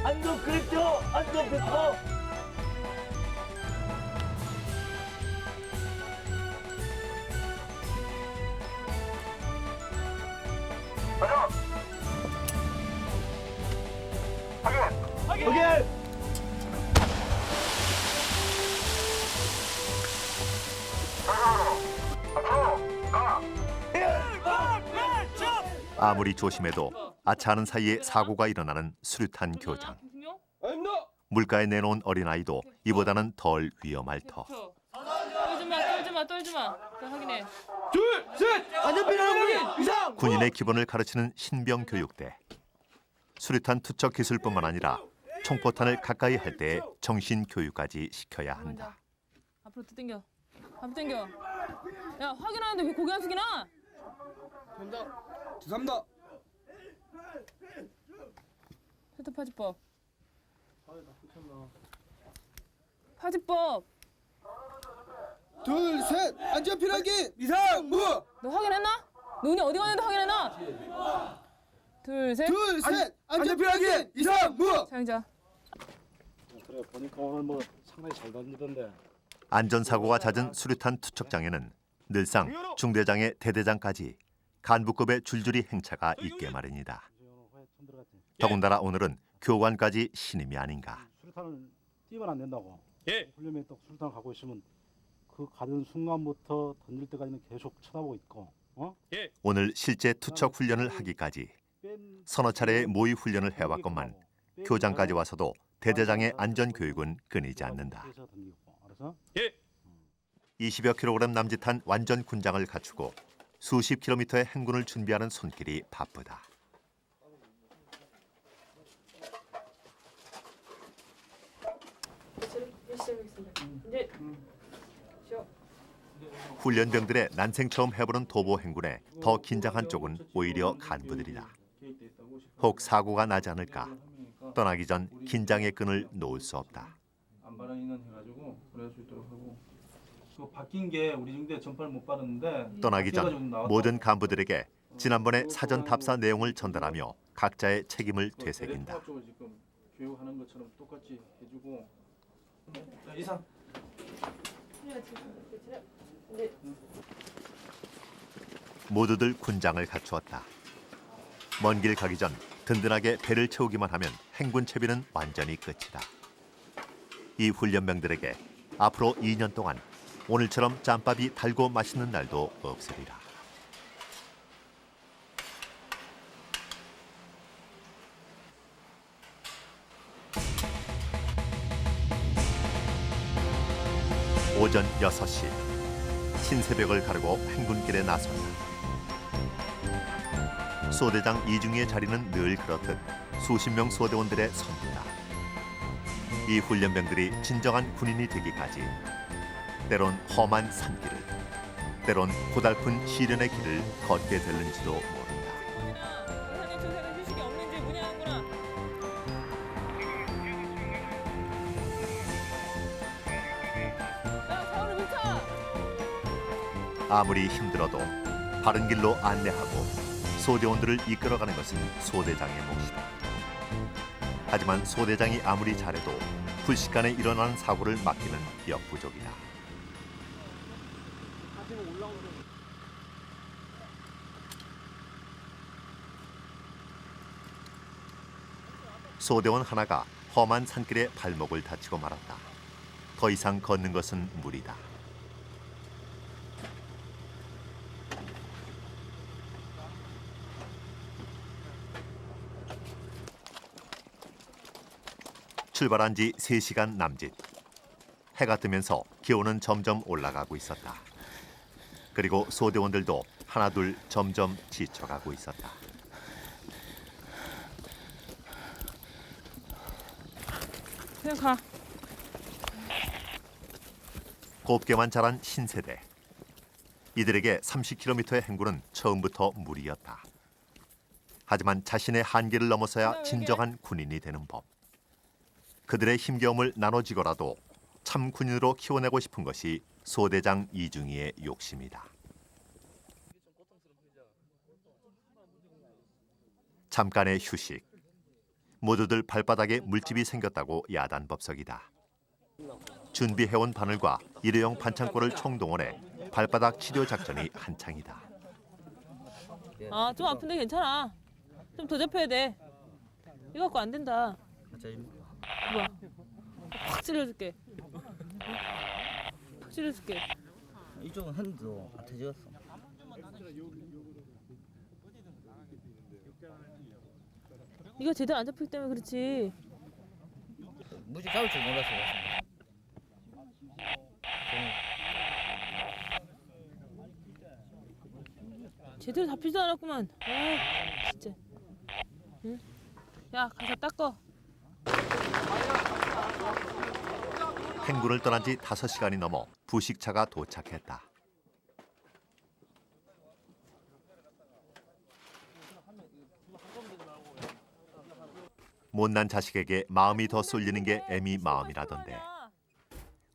안전 그립죠? 안전 100%. 확인! 아무리 조심해도 아차하는 사이에 사고가 일어나는 수류탄 교장. 물가에 내놓은 어린아이도 이보다는 덜 위험할 터. 떨지 마. 자, 확인해. 둘, 셋! 안전핀 이상! 군인의 기본을 가르치는 신병 교육대. 수류탄 투척 기술뿐만 아니라 총포탄을 가까이 할 때 정신 교육까지 시켜야 한다. 앞으로 더 당겨. 앞으로 당겨. 야, 확인하는데 왜 고개 안 숙이나? 죄송합니다. 세탁파지법. 파지법. 둘, 셋! 안전핀 확인! 이상무! 너 확인했나? 너 은희 어디 갔는데 확인했나? 둘, 셋. 둘, 셋! 안전핀 확인! 이상무! 자영자. 그래 보니까 오늘 뭐 상당히 잘 던지던데. 안전사고가 잦은 수류탄 투척장에는 늘상 중대장의 대대장까지 간부급의 줄줄이 행차가 있게 마련이다. 더군다나 오늘은 교관까지 신임이 아닌가. 수류탄을 띄면 안 된다고. 예. 훈련에 딱 수류탄 갖고 있으면 그 가는 순간부터 던질 때까지는 계속 쳐다보고 있고. 오늘 실제 투척 훈련을 하기까지 서너 차례의 모의 훈련을 해왔건만 교장까지 와서도 대대장의 안전 교육은 끊이지 않는다. 알았어? 20여 킬로그램 남짓한 완전 군장을 갖추고 수십 킬로미터의 행군을 준비하는 손길이 바쁘다. 훈련병들의 난생 처음 해보는 도보 행군에 더 긴장한 쪽은 오히려 간부들이다. 혹 사고가 나지 않을까 떠나기 전 긴장의 끈을 놓을 수 없다. 안바람 인원 해가지고 보낼 수 있도록 하고 그 바뀐 게 우리 중대 전파를 못 받았는데 떠나기 전 바뀌어가지고 나왔다고. 모든 간부들에게 지난번의 사전 답사 내용을 전달하며 각자의 책임을 그 되새긴다. 대통합적으로 지금 교육하는 것처럼 똑같이 해주고 자, 이상 모두들 군장을 갖추었다. 먼 길 가기 전 든든하게 배를 채우기만 하면 행군 채비는 완전히 끝이다. 이 훈련병들에게 앞으로 2년 동안 오늘처럼 짬밥이 달고 맛있는 날도 없으리라. 오전 6시 신새벽을 가르고 행군길에 나선다. 소대장 이중희의 자리는 늘 그렇듯 수십 명 소대원들의 선두다. 이 훈련병들이 진정한 군인이 되기까지 때론 험한 산길을, 때론 고달픈 시련의 길을 걷게 될는지도 모른다. 사장 조사는 휴식이 없는지 문의하는구나. 야, 사원을 밀차. 아무리 힘들어도 바른 길로 안내하고 소대원들을 이끌어가는 것은 소대장의 몫이다. 하지만 소대장이 아무리 잘해도 불식간에 일어나는 사고를 막기는 역부족이다. 소대원 하나가 험한 산길에 발목을 다치고 말았다. 더 이상 걷는 것은 무리다. 출발한 지 3시간 남짓. 해가 뜨면서 기온은 점점 올라가고 있었다. 그리고 소대원들도 하나둘 점점 지쳐가고 있었다. 그냥 가. 곱게만 자란 신세대. 이들에게 30km의 행군은 처음부터 무리였다. 하지만 자신의 한계를 넘어서야 진정한 군인이 되는 법. 그들의 힘겨움을 나눠지고라도 참 군인으로 키워내고 싶은 것이 소대장 이중희의 욕심이다. 잠깐의 휴식. 모두들 발바닥에 물집이 생겼다고 야단법석이다. 준비해온 바늘과 일회용 반창고를 총동원해 발바닥 치료 작전이 한창이다. 아, 좀 아픈데 괜찮아. 좀 더 잡혀야 돼. 이거 갖고 안 된다. 뭐야? 확 찔러줄게. 확 찔러줄게. 이쪽은 핸드도 아태지였어. 이거 제대로 안 잡히기 때문에 그렇지. 무지 잡을 줄 몰랐어. 제대로 잡히지도 않았구만. 아, 진짜. 응? 야, 가서 닦어. 행군을 떠난 지 5시간이 넘어 부식차가 도착했다. 못난 자식에게 마음이 더 쏠리는 게 애미 마음이라던데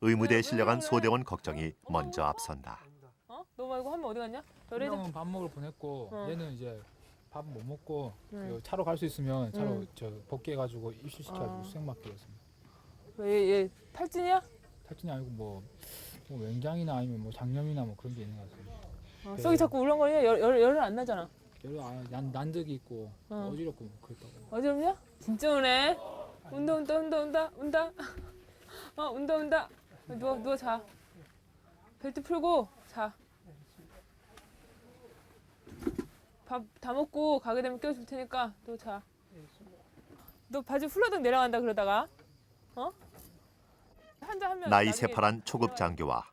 의무대에 실려간 소대원 걱정이 먼저 앞선다. 어? 너 말고 한 명 어디 갔냐? 너네 형은 밥 먹으러 보냈고 얘는 이제 밥 못 먹고 응. 차로 갈 수 있으면 차로 응. 저 복귀해가지고 입실시켜가지고 수행 맡기겠습니다. 얘 탈진이야? 탈진이 아니고 뭐 맹장이나 아니면 뭐 장염이나 뭐 그런 게 있는 것 같습니다. 속이 자꾸 울렁거리냐? 열은 안 나잖아. 난득이 있고 어지럽고 뭐 그렇다고. 어지럽냐? 진짜 우네. 운다. 운다. 누워 자. 벨트 풀고 자. 밥 다 먹고 가게 되면 깨워줄 테니까 너 자. 너 바지 훌러덩 내려간다 그러다가 어? 한자 하면 나이 새파란 초급 장교와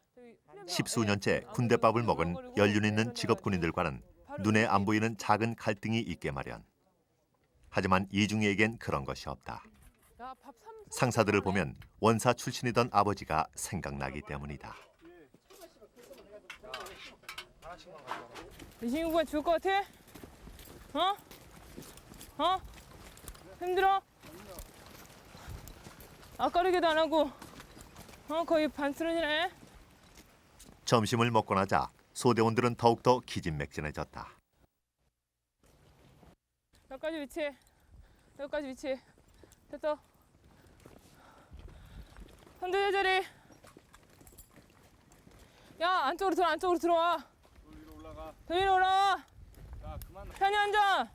십수년째 군대밥을 먹은 연륜 있는 직업 군인들과는 눈에 안 보이는 작은 갈등이 있게 마련. 하지만 이중희에겐 그런 것이 없다. 상사들을 보면 원사 출신이던 아버지가 생각나기 때문이다. 이 친구가 죽을 것 같아? 어? 힘들어? 아까르게도 안 하고 거의 반스런이네. 점심을 먹고 나자 소대원들은 더욱더 기진맥진해졌다. 여기까지 위치. 됐어. 손들 제자리. 야, 안쪽으로 들어와. 더 위로 올라가. 편히 앉아.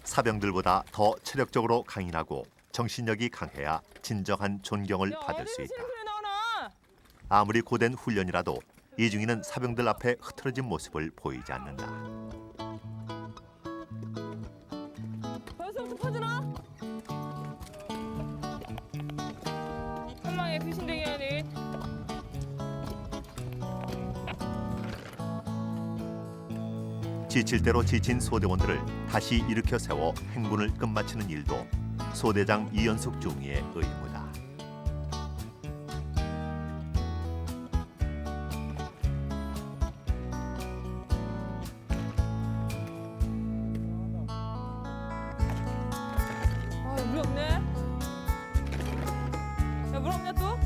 사병들보다 더 체력적으로 강인하고 정신력이 강해야 진정한 존경을 야, 받을 수 어디서 있다. 치는 소리 나오나? 아무리 고된 훈련이라도 이중희는 사병들 앞에 흐트러진 모습을 보이지 않는다. 벌써부터 퍼지나? 한방에 귀신쟁이 하니. 지칠 대로 지친 소대원들을 다시 일으켜 세워 행군을 끝마치는 일도 소대장 이연숙 중위의 의무다. 물 없네. 야, 물 없냐 또?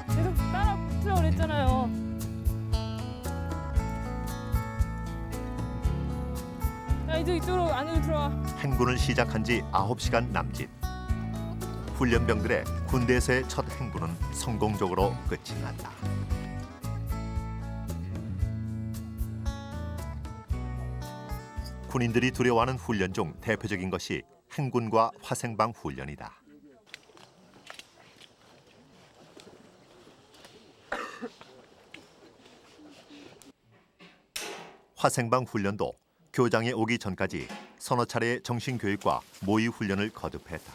계속 따라 붙으라고 그랬잖아요. 야, 이제 이쪽으로 안으로 들어와. 행군을 시작한 지 9시간 남짓. 훈련병들의 군대에서의 첫 행군은 성공적으로 끝이 났다. 군인들이 두려워하는 훈련 중 대표적인 것이 행군과 화생방 훈련이다. 화생방 훈련도 교장에 오기 전까지 서너 차례의 정신교육과 모의 훈련을 거듭했다.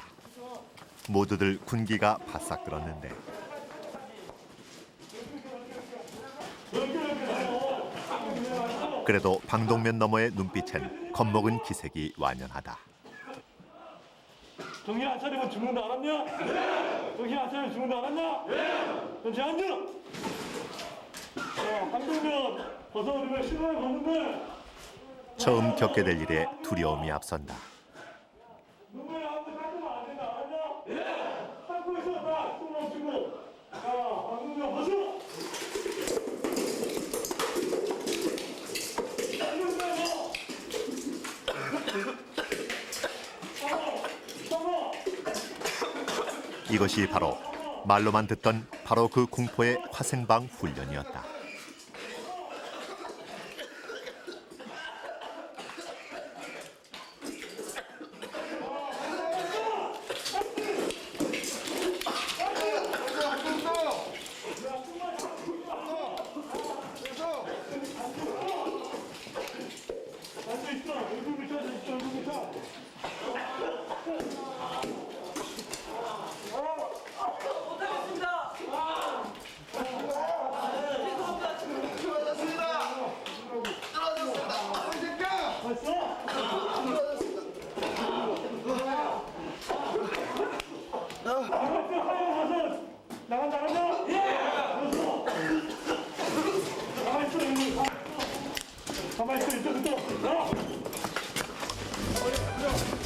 모두들 군기가 바싹 들었는데 그래도 방독면 너머의 눈빛엔 겁먹은 기색이 완연하다. 정신 안 차리면 죽는 거 알았냐? 정신 안 차리면 죽는 거 알았냐? 정신 안 들어! 한동면 벗어버리면 신호에 걷는데 처음 겪게 될 일에 두려움이 앞선다. 눈물에 아무도 닦으면 안 된다 알았냐? 닦고 있어 나! 숨 멈추고 야 한동면 벗어! 이것이 바로 말로만 듣던 바로 그 공포의 화생방 훈련이었다. 가만히 있어, 이쪽부터.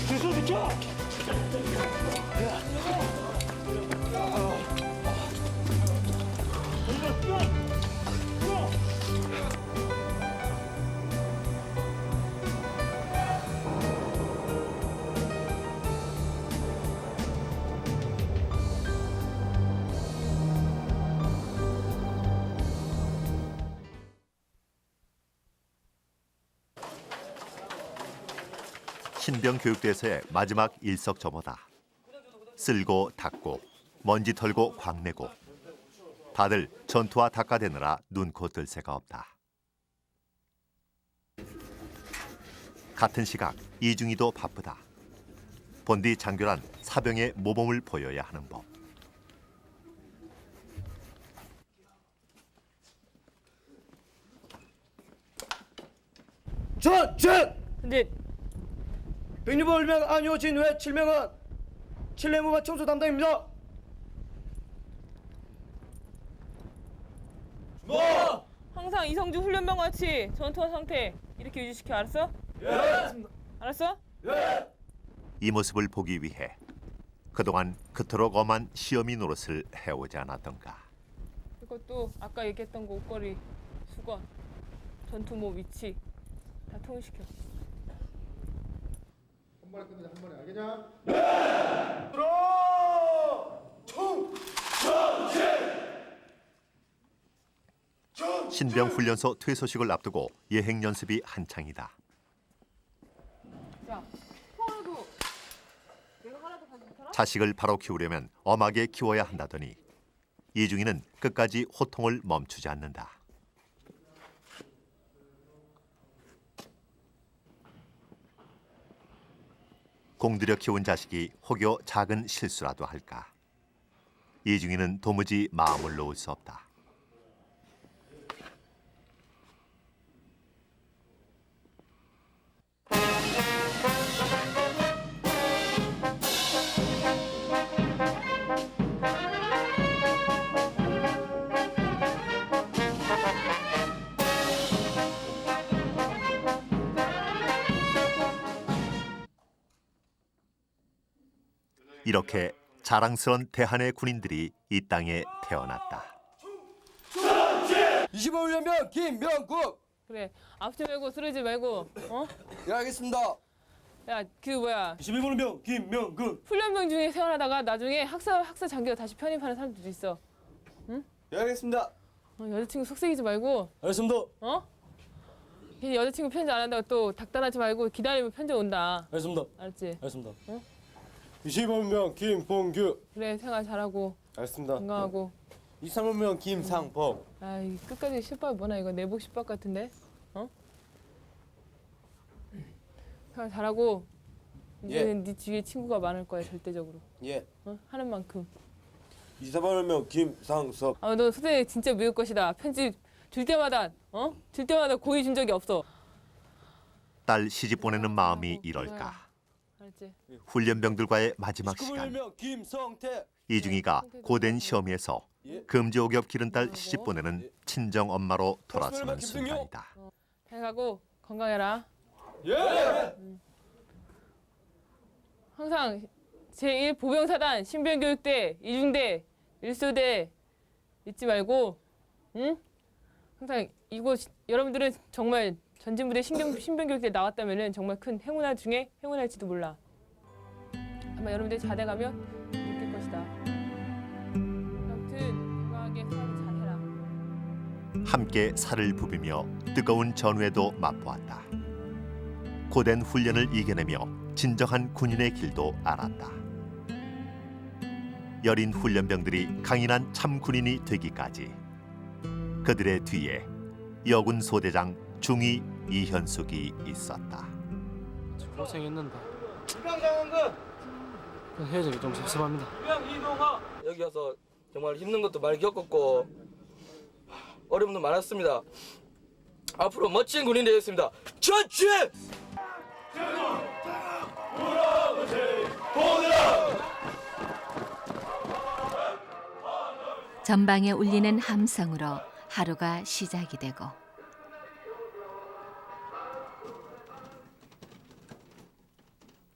계속 비켜. 신병 교육대에서의 마지막 일석점호다. 쓸고 닦고 먼지 털고 광내고 다들 전투와 닦아대느라 눈코 뜰 새가 없다. 같은 시각 이중이도 바쁘다. 본디 장교란 사병의 모범을 보여야 하는 법. 전쟁! 근데 백류보 1명 안효진 외 7명은 칠레무바 청소 담당입니다. 항상 이성주 훈련병 같이 전투화 상태 이렇게 유지시켜. 알았어? 알았어? 이 모습을 보기 위해 그동안 그토록 엄한 시어미 노릇을 해오지 않았던가. 이것도 아까 얘기했던 거 옷걸이, 수건, 전투모 위치 다 통일시켜. 신병 훈련소 퇴소식을 앞두고 예행 연습이 한창이다. 야, 서로도 내가 하나도 가지 못하나? 자식을 바로 키우려면 엄하게 키워야 한다더니 이중이는 끝까지 호통을 멈추지 않는다. 공들여 키운 자식이 혹여 작은 실수라도 할까. 이중이는 도무지 마음을 놓을 수 없다. 이렇게 자랑스런 대한의 군인들이 이 땅에 태어났다. 25훈련병 김명국. 그래, 아프지 말고 쓰러지지 말고, 어? 예, 알겠습니다. 야, 그 뭐야, 22훈련병 김명국. 훈련병 중에 생활하다가 나중에 학사 장교로 다시 편입하는 사람들도 있어. 예, 알겠습니다. 여자친구 속삭이지 말고, 알겠습니다. 어? 괜히 여자친구 편지 안 한다고 또 닥달하지 말고 기다리면 편지 온다. 알겠습니다. 알았지? 알겠습니다. 응? 25훈련병 김봉규. 그래, 생활 잘하고 알겠습니다. 건강하고. 23훈련병 김상범. 아, 이 끝까지 실밥 뭐나 이거 내복 실밥 같은데? 어? 생활 잘하고 이제는 네 뒤에 친구가 많을 거야 절대적으로. 예. 어? 하는 만큼. 24훈련병 김상섭. 아, 너 선생님 진짜 미울 것이다. 편지 줄 때마다 줄 때마다 고의 준 적이 없어. 딸 시집 보내는 마음이 이럴까. 알았지? 훈련병들과의 마지막 시간. 19훈련병 김성태. 이중이가 고된 시험에서 금지옥엽 기른 딸 시집 보내는 친정 엄마로 돌아서는 순간이다. 잘 가고 건강해라. 예. 항상 제1 보병사단 신병교육대 이중대 일소대 잊지 말고, 응? 항상 이곳 여러분들은 정말 전진부대 신병교육대 나왔다면은 정말 큰 행운할 중에 행운할지도 몰라. 아마 여러분들이 자대 가면 느낄 것이다. 함께 살을 부비며 뜨거운 전후에도 맛보았다. 고된 훈련을 이겨내며 진정한 군인의 길도 알았다. 여린 훈련병들이 강인한 참 군인이 되기까지 그들의 뒤에 여군 소대장 중위 이현숙이 있었다. 고생했는데 그냥 헤어지기 좀 섭섭합니다. 여기 와서 정말 힘든 것도 많이 겪었고 어려움도 많았습니다. 앞으로 멋진 군인이 되겠습니다. 전주! 전방에 울리는 함성으로 하루가 시작이 되고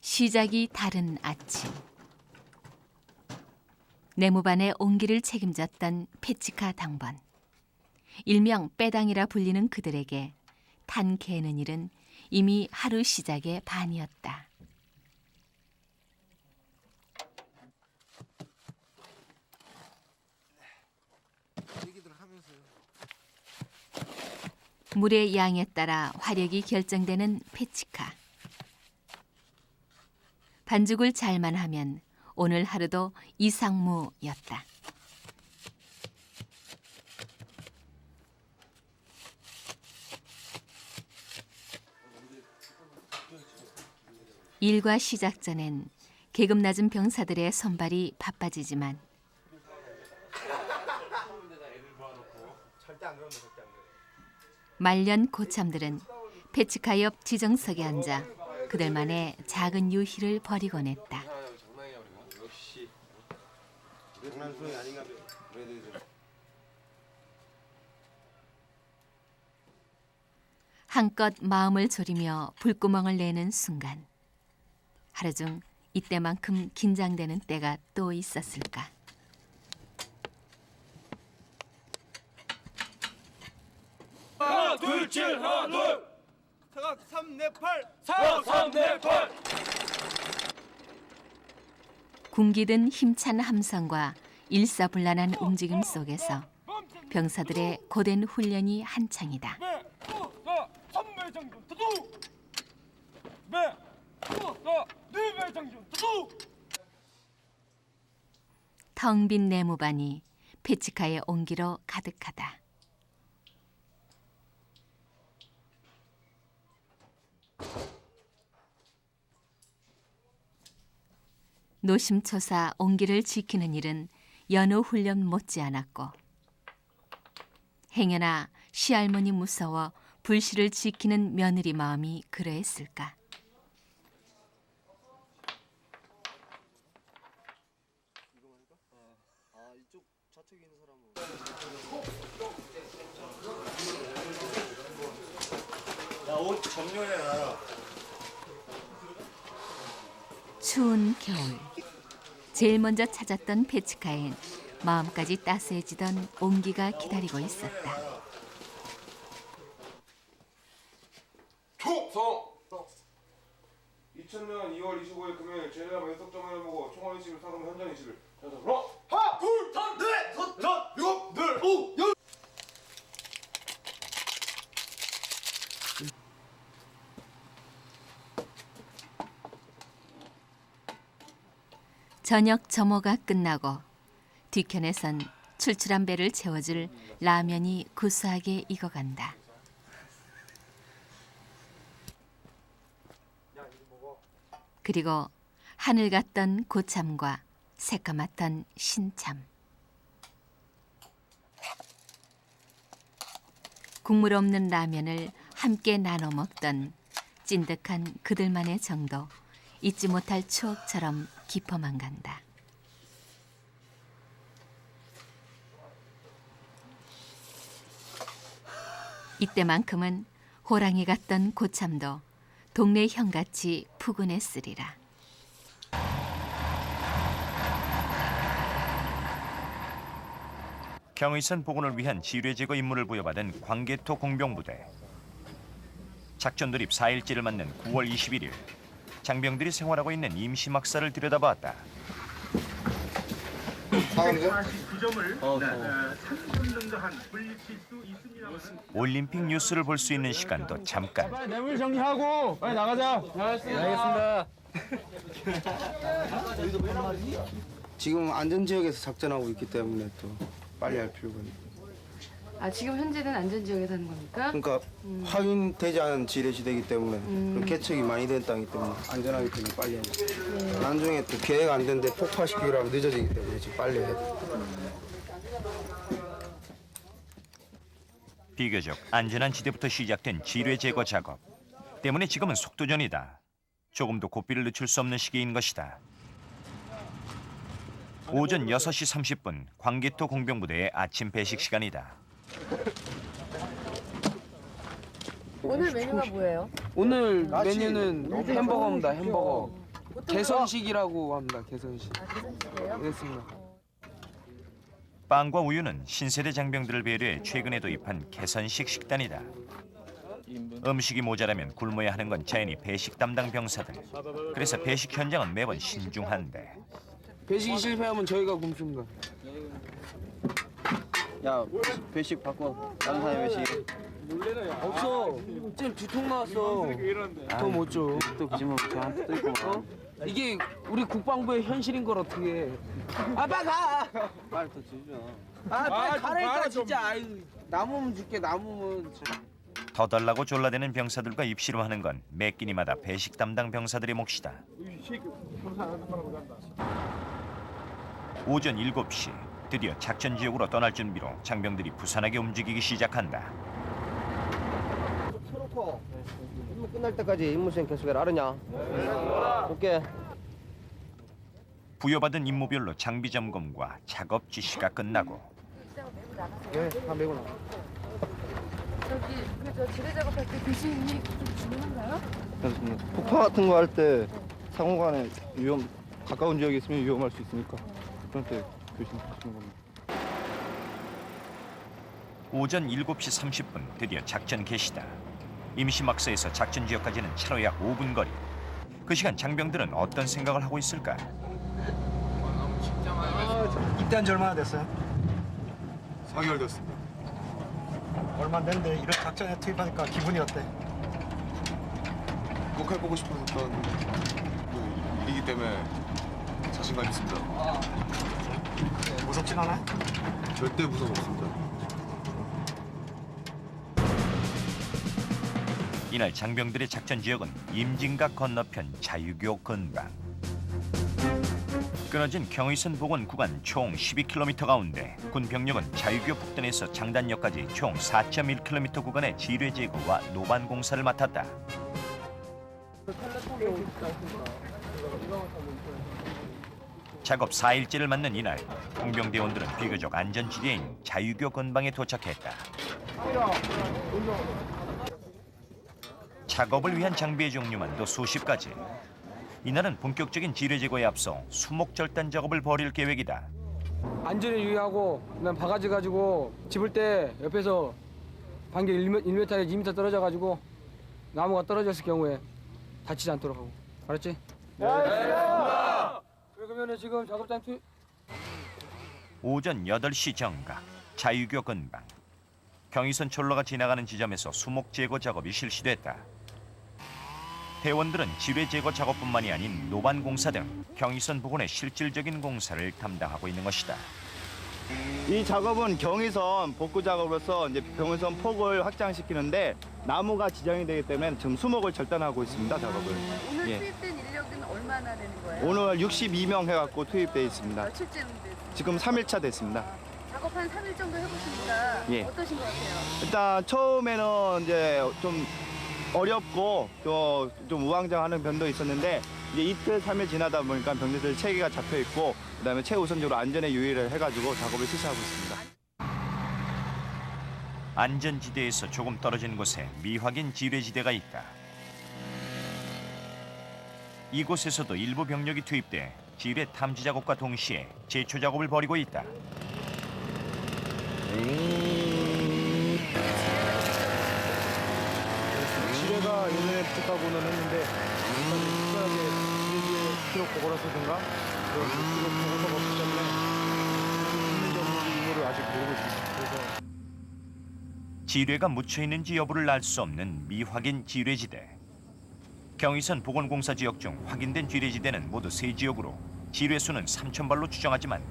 시작이 다른 아침. 내무반의 옹기를 책임졌던 페치카 당번. 일명 빼당이라 불리는 그들에게 탄 개는 일은 이미 하루 시작의 반이었다. 물의 양에 따라 화력이 결정되는 페치카. 반죽을 잘만 하면 오늘 하루도 이상무였다. 일과 시작 전엔 계급 낮은 병사들의 손발이 바빠지지만 말년 고참들은 페치카 옆 지정석에 앉아 그들만의 작은 유희를 벌이곤 했다. 한껏 마음을 졸이며 불구멍을 내는 순간 하루 중 이때만큼 긴장되는 때가 또 있었을까. 하나 둘 칠 하나 둘 사각 3 4 8 사각 3 4 8 군기든 힘찬 함성과 일사불란한 움직임 속에서 병사들의 고된 훈련이 한창이다. 텅 빈 내무반이 페치카의 온기로 가득하다. 노심초사 온기를 지키는 일은 연호 훈련 못지않았고 행여나 시할머니 무서워 불씨를 지키는 며느리 마음이 그러했을까. 나옷 정렬해놔라. 추운 겨울 제일 먼저 찾았던 페치카엔 마음까지 따스해지던 온기가 기다리고 있었다. 총성 2000년 2월 25일 금요일 제네라 배석점을 보고 총알 20일 상금 현장 20일 하나 둘 셋 넷 다섯 일곱 넷 오 열 저녁 점호가 끝나고 뒤편에선 출출한 배를 채워줄 라면이 구수하게 익어간다. 그리고 하늘 같던 고참과 새까맣던 신참. 국물 없는 라면을 함께 나눠 먹던 찐득한 그들만의 정도 잊지 못할 추억처럼 깊어만 간다. 이때만큼은 호랑이 같던 고참도 동네 형같이 푸근했으리라. 경의선 복원을 위한 지뢰 제거 임무를 부여받은 광개토 공병부대. 작전 돌입 4일째를 맞는 9월 21일 장병들이 생활하고 있는 임시막사를 들여다봤다. 올림픽 뉴스를 볼 수 있는 시간도 잠깐. 뇌물 정리하고 빨리 나가자. 알겠습니다. 지금 안전지역에서 작전하고 있기 때문에 또 빨리 할 필요가 있고. 아 지금 현재는 안전지역에서 하는 겁니까? 그러니까 확인되지 않은 지뢰시대이기 때문에 그런 개척이 많이 된 땅이기 때문에 안전하기 때문에 빨리 해야 돼. 나중에 또 계획 안 됐는데 폭파시키기로 하면 늦어지기 때문에 지금 빨리 해야 돼. 비교적 안전한 지대부터 시작된 지뢰 제거 작업 때문에 지금은 속도전이다. 조금도 고삐를 늦출 수 없는 시기인 것이다. 오전 6시 30분 광개토 공병부대의 아침 배식 시간이다. 오늘 메뉴가 뭐예요? 오늘 메뉴는 햄버거입니다. 햄버거. 개선식이라고 합니다. 개선식. 아 계산식이에요? 그렇습니다. 빵과 우유는 신세대 장병들을 배려해 최근에 도입한 개선식 식단이다. 음식이 모자라면 굶어야 하는 건 자연히 배식 담당 병사들. 그래서 배식 현장은 매번 신중한데. 배식이 실패하면 저희가 굶습니다. 야, 배식 바꿔. 다른 사람 배식. 없어. 지금 2통 나왔어. 더 못 줘. 또 거짓말 저한테 또 있고. 이게 우리 국방부의 현실인 걸 어떻게 해. 아 빨리 가. 빨리 더 주죠. 아 빨리 가라니까 진짜. 아유, 남으면 줄게 남으면. 더 달라고 졸라대는 병사들과 입씨름하는 건 매 끼니마다 배식 담당 병사들의 몫이다. 오전 7시 드디어 작전 지역으로 떠날 준비로 장병들이 부산하게 움직이기 시작한다. 켜놓고 임무 끝날 때까지 임무 수행 계속해라. 알았냐? 오케이. 부여받은 임무별로 장비 점검과 작업 지시가 끝나고 네, 다 메고 나. 저기 저 지뢰 작업할 때 교수님이 좀 중요한가요? 폭파 같은 거 할 때 상호간에 가까운 지역에 있으면 위험할 수 있으니까 그럴 때 조심하시는 겁니다. 오전 7시 30분 드디어 작전 개시다. 임시막서에서 작전 지역까지는 차로 약 5분 거리. 그 시간 장병들은 어떤 생각을 하고 있을까? 입대한 지 얼마나 됐어요? 4개월 됐습니다. 얼마 안 됐는데 이런 작전에 투입하니까 기분이 어때? 꼭 해보고 싶어서 떠났는데 일이기 때문에 자신감 있습니다. 무섭진 않아? 절대 무서움 없습니다. 이날 장병들의 작전 지역은 임진각 건너편 자유교 근방. 끊어진 경의선 복원 구간 총 12km 가운데 군 병력은 자유교 북단에서 장단역까지 총 4.1km 구간의 지뢰 제거와 노반 공사를 맡았다. 작업 4일째를 맞는 이날 공병대원들은 비교적 안전지대인 자유교 근방에 도착했다. 작업을 위한 장비의 종류만도 수십 가지. 이날은 본격적인 지뢰 제거에 앞서 수목 절단 작업을 벌일 계획이다. 안전에 유의하고 그다음 바가지 가지고 집을 때 옆에서 반경 1m에서 2m 떨어져 가지고 나무가 떨어졌을 경우에 다치지 않도록 하고. 알았지? 네. 그러면 지금 작업장 투. 오전 8시 정각 자유교 근방. 경의선 철로가 지나가는 지점에서 수목 제거 작업이 실시됐다. 대원들은 지뢰 제거 작업뿐만이 아닌 노반 공사 등 경의선 부근의 실질적인 공사를 담당하고 있는 것이다. 이 작업은 경의선 복구 작업으로서 이제 경의선 폭을 확장시키는데 나무가 지정이 되기 때문에 지금 수목을 절단하고 있습니다. 작업을. 오늘 투입된 인력은 얼마나 되는 거예요? 오늘 62명 해갖고 투입돼 있습니다. 며칠째 됐어요? 지금 3일차 됐습니다. 작업 한 3일 정도 해보시니까 예. 어떠신 것 같아요? 일단 처음에는 이제 좀 어렵고 또 좀 우왕좌왕하는 면도 있었는데 이제 이틀 3일 지나다 보니까 병력들 체계가 잡혀 있고 그다음에 최우선적으로 안전에 유의를 해가지고 작업을 실시하고 있습니다. 안전지대에서 조금 떨어진 곳에 미확인 지뢰지대가 있다. 이곳에서도 일부 병력이 투입돼 지뢰 탐지 작업과 동시에 제초 작업을 벌이고 있다. 지뢰가 예전에 부족하고는 했는데 특별하게 지뢰 기록 보고라서든가 그런 기록 보고서가 없기 때문에 아직 모르고 있습니다. 그래서 지뢰가 묻혀 있는지 여부를 알 수 없는 미확인 지뢰지대. 경의선 보건공사 지역 중 확인된 지뢰지대는 모두 3지역으로 지뢰 수는 3,000발로 추정하지만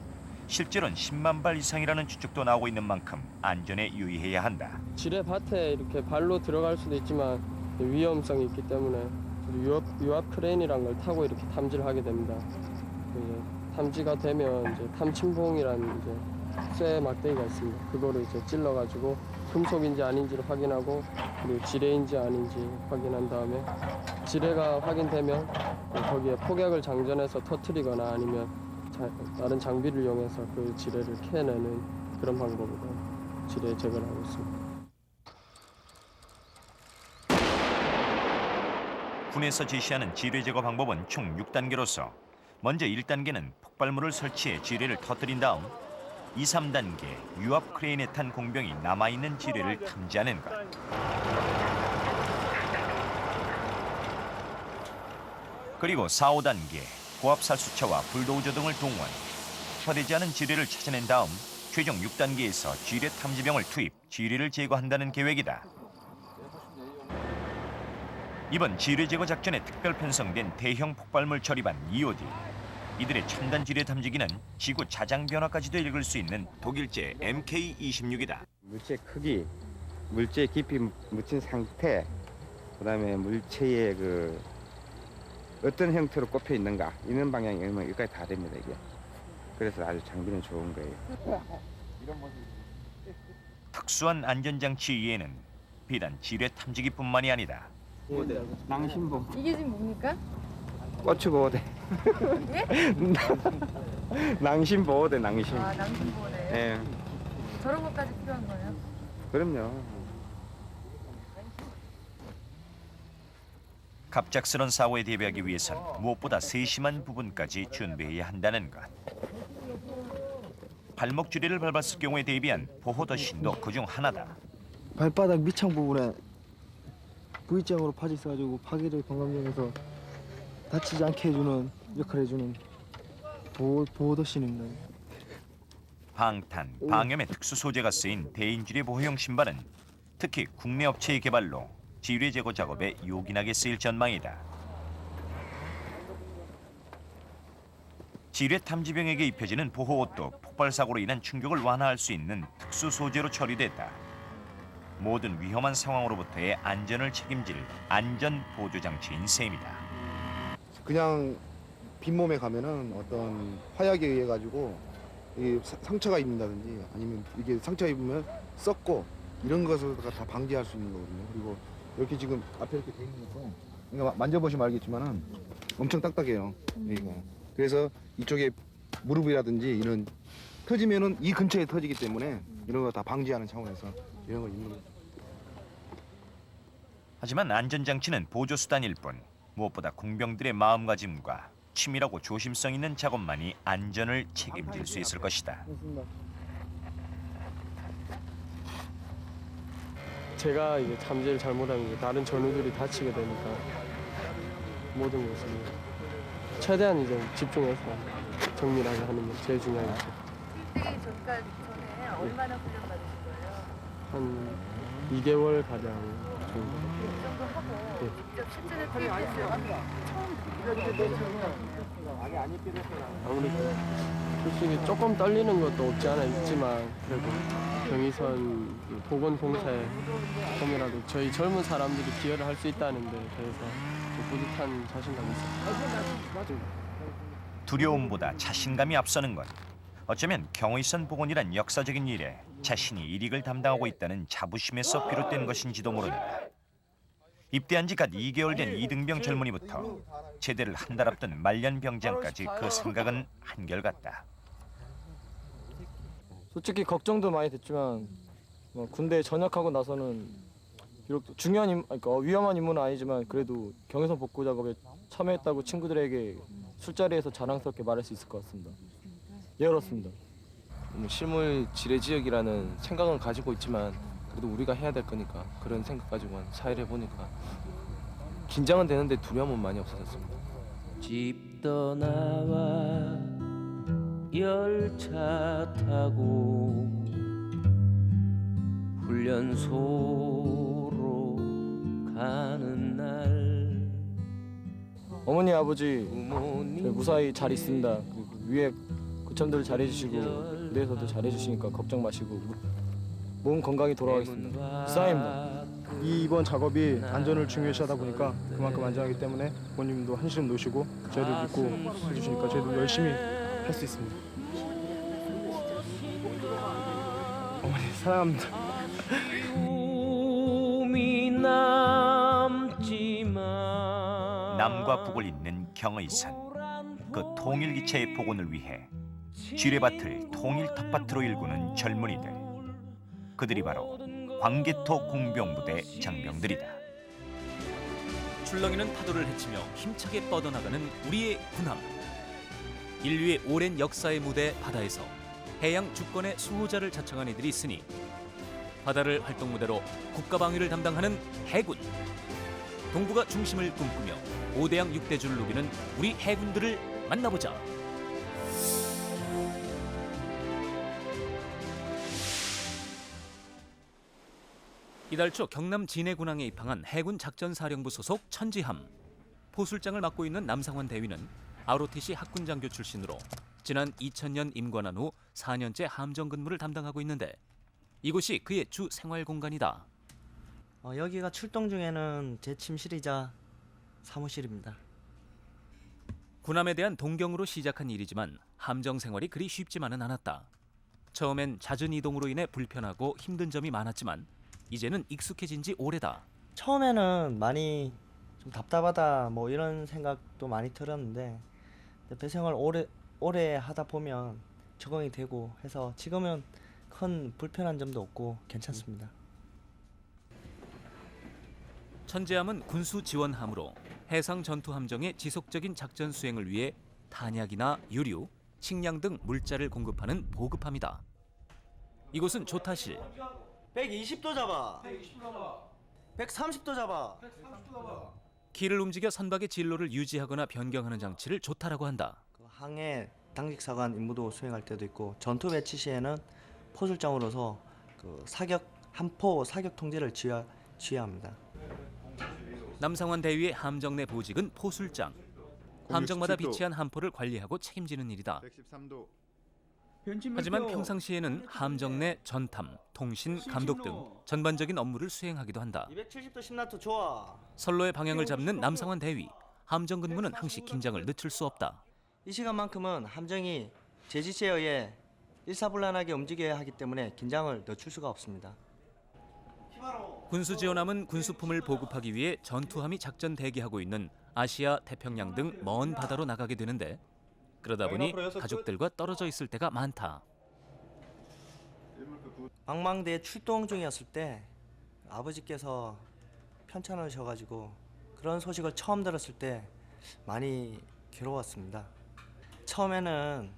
실제로는 10만 발 이상이라는 추측도 나오고 있는 만큼 안전에 유의해야 한다. 지뢰밭에 이렇게 발로 들어갈 수도 있지만 위험성이 있기 때문에 유압 크레인이란 걸 타고 이렇게 탐지를 하게 됩니다. 이제 탐지가 되면 이제 탐침봉이라는 이제 쇠 막대기가 있습니다. 그거를 이제 찔러가지고 금속인지 아닌지를 확인하고 그리고 지뢰인지 아닌지 확인한 다음에 지뢰가 확인되면 거기에 폭약을 장전해서 터뜨리거나 아니면 다른 장비를 이용해서 그 지뢰를 캐내는 그런 방법으로 지뢰 제거를 하고 있습니다. 군에서 제시하는 지뢰 제거 방법은 총 6단계로서 먼저 1단계는 폭발물을 설치해 지뢰를 터뜨린 다음 2, 3단계 유압 크레인에 탄 공병이 남아있는 지뢰를 탐지하는 것. 그리고 4, 5단계 고압 살수차와 불도우저 등을 동원, 폭파되지 않은 지뢰를 찾아낸 다음 최종 6단계에서 지뢰 탐지병을 투입, 지뢰를 제거한다는 계획이다. 이번 지뢰 제거 작전에 특별 편성된 대형 폭발물 처리반 EOD. 이들의 첨단 지뢰 탐지기는 지구 자장 변화까지도 읽을 수 있는 독일제 MK26이다. 물체 크기, 물체 깊이 묻힌 상태, 그다음에 물체의 그 어떤 형태로 꼽혀 있는가 이런 방향이 여기까지 다 됩니다 이게. 그래서 아주 장비는 좋은 거예요. 특수한 안전장치 위에는 비단 지뢰 탐지기뿐만이 아니다. 낭심봉. 이게 지금 뭡니까? 고추보호대. 예? 낭심보호대, 낭심. 아, 낭심보호대. 예. 저런 것까지 필요한 거예요? 그럼요. 갑작스런 사고에 대비하기 위해선 무엇보다 세심한 부분까지 준비해야 한다는 것. 발목 지뢰를 밟았을 경우에 대비한 보호 더신도 그중 하나다. 발바닥 밑창 부분에 V자형으로 파져 있어가지고 파괴를 방광경에서 다치지 않게 해주는 역할을 해주는 보호 더신입니다. 방탄, 방염의 특수 소재가 쓰인 대인지뢰 보호용 신발은 특히 국내 업체의 개발로 지뢰 제거 작업에 요긴하게 쓰일 전망이다. 지뢰 탐지병에게 입혀지는 보호옷도 폭발 사고로 인한 충격을 완화할 수 있는 특수 소재로 처리됐다. 모든 위험한 상황으로부터의 안전을 책임질 안전 보조 장치인 셈이다. 그냥 빈몸에 가면은 어떤 화약에 의해 가지고 이 상처가 입는다든지 아니면 이게 상처 입으면 썩고 이런 것을 다 방지할 수 있는 거거든요. 그리고 이렇게 지금 앞에 이렇게 돼 있는 거, 그러니까 만져보시면 알겠지만은 엄청 딱딱해요. 이거. 그래서 이쪽에 무릎이라든지 이런 터지면은 이 근처에 터지기 때문에 이런 거 다 방지하는 차원에서 이런 걸 입는 거죠. 하지만 안전장치는 보조수단일 뿐 무엇보다 공병들의 마음가짐과 치밀하고 조심성 있는 작업만이 안전을 책임질 수 있을 것이다. 제가 이제 탐지를 잘못하면 다른 전우들이 다치게 되니까 모든 것을 최대한 이제 집중해서 정밀하게 하는 게 제일 중요하겠죠. 되기 전에 얼마나 훈련 받으신 거예요? 한 2개월 가량 정도. 이 정도 하고 네. 직접 실전에 투입해서 처음 아무래도 솔직히 조금 떨리는 것도 없지 않아 있지만 그래도 경의선 보건봉사에 보면라도 저희 젊은 사람들이 기여를 할 수 있다는 데 대해서 좀 뿌듯한 자신감이 있어요. 두려움보다 자신감이 앞서는 것. 어쩌면 경의선 복원이란 역사적인 일에 자신이 일익을 담당하고 있다는 자부심에서 비롯된 것인지도 모른다. 입대한 지 갓 2개월 된 이등병 젊은이부터 제대를 한 달 앞둔 말년 병장까지 그 생각은 한결같다. 솔직히 걱정도 많이 됐지만 군대에 전역하고 나서는 비록 중요한 그러니까 위험한 임무는 아니지만 그래도 경의선 복구 작업에 참여했다고 친구들에게 술자리에서 자랑스럽게 말할 수 있을 것 같습니다. 예, 그렇습니다. 실물 지뢰 지역이라는 생각은 가지고 있지만 그래도 우리가 해야 될 거니까 그런 생각 가지고만 사회를 해보니까 긴장은 되는데 두려움은 많이 없어졌습니다. 집 떠나와 열차 타고 훈련소로 가는 날 어머니 아버지 무사히 잘 있습니다. 위에 고참들 잘해주시고 무대에서도 잘해주시니까 걱정 마시고 몸 건강히 돌아가겠습니다. 이상입니다. 이번 작업이 안전을 중요시하다 보니까 그만큼 안전하기 때문에 부모님도 한시름 놓으시고 저희를 믿고 해주시니까 저희도 열심히 할 수 있습니다. 어머니 사랑합니다. 남과 북을 잇는 경의선. 그 통일기체의 복원을 위해 지뢰밭을 통일 텃밭으로 일구는 젊은이들. 그들이 바로 광개토 공병부대 장병들이다. 출렁이는 파도를 헤치며 힘차게 뻗어나가는 우리의 군함. 인류의 오랜 역사의 무대 바다에서 해양 주권의 수호자를 자청한 이들이 있으니 바다를 활동 무대로 국가 방위를 담당하는 해군. 동북아 중심을 꿈꾸며 5대양 6대주를 누비는 우리 해군들을 만나보자. 이달 초 경남 진해군항에 입항한 해군 작전사령부 소속 천지함. 포술장을 맡고 있는 남상원 대위는 ROTC 학군장교 출신으로 지난 2000년 임관한 후 4년째 함정 근무를 담당하고 있는데 이곳이 그의 주 생활 공간이다. 여기가 출동 중에는 제 침실이자 사무실입니다. 군함에 대한 동경으로 시작한 일이지만 함정 생활이 그리 쉽지만은 않았다. 처음엔 잦은 이동으로 인해 불편하고 힘든 점이 많았지만 이제는 익숙해진 지 오래다. 처음에는 많이 좀 답답하다 뭐 이런 생각도 많이 들었는데 배 생활 오래 하다 보면 적응이 되고 해서 지금은 큰 불편한 점도 없고 괜찮습니다. 천지함은 군수 지원함으로 해상 전투 함정의 지속적인 작전 수행을 위해 탄약이나 유류, 식량 등 물자를 공급하는 보급함이다. 이곳은 조타실. 120도 잡아. 130도 잡아. 키를 움직여 선박의 진로를 유지하거나 변경하는 장치를 조타라고 한다. 항해 당직사관 임무도 수행할 때도 있고 전투 배치 시에는 포술장으로서 함포 사격 통제를 지휘합니다. 남상원 대위의 함정 내 보직은 포술장. 함정마다 비치한 함포를 관리하고 책임지는 일이다. 하지만 평상시에는 함정 내 전탐, 통신, 감독 등 전반적인 업무를 수행하기도 한다. 270도 10나트 좋아. 선로의 방향을 잡는 남상원 대위. 함정 근무는 항시 긴장을 늦출 수 없다. 이 시간만큼은 함정이 제 지시에 의해 일사불란하게 움직여야 하기 때문에 긴장을 늦출 수가 없습니다. 군수지원함은 군수품을 보급하기 위해 전투함이 작전 대기하고 있는 아시아, 태평양 등 먼 바다로 나가게 되는데 그러다 보니 가족들과 떨어져 있을 때가 많다. 망망대해 출동 중이었을 때 아버지께서 편찮으셔가지고 그런 소식을 처음 들었을 때 많이 괴로웠습니다. 처음에는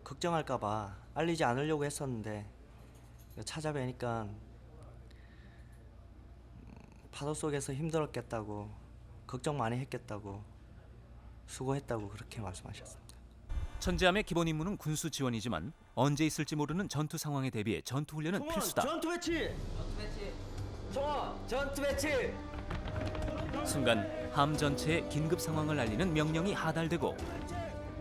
걱정할까봐 알리지 않으려고 했었는데 찾아뵈니까 파도 속에서 힘들었겠다고 걱정 많이 했겠다고 수고했다고 그렇게 말씀하셨습니다. 천지함의 기본 임무는 군수 지원이지만 언제 있을지 모르는 전투 상황에 대비해 전투 훈련은 필수다. 전투 배치! 총원 전투 배치! 순간 함 전체의 긴급 상황을 알리는 명령이 하달되고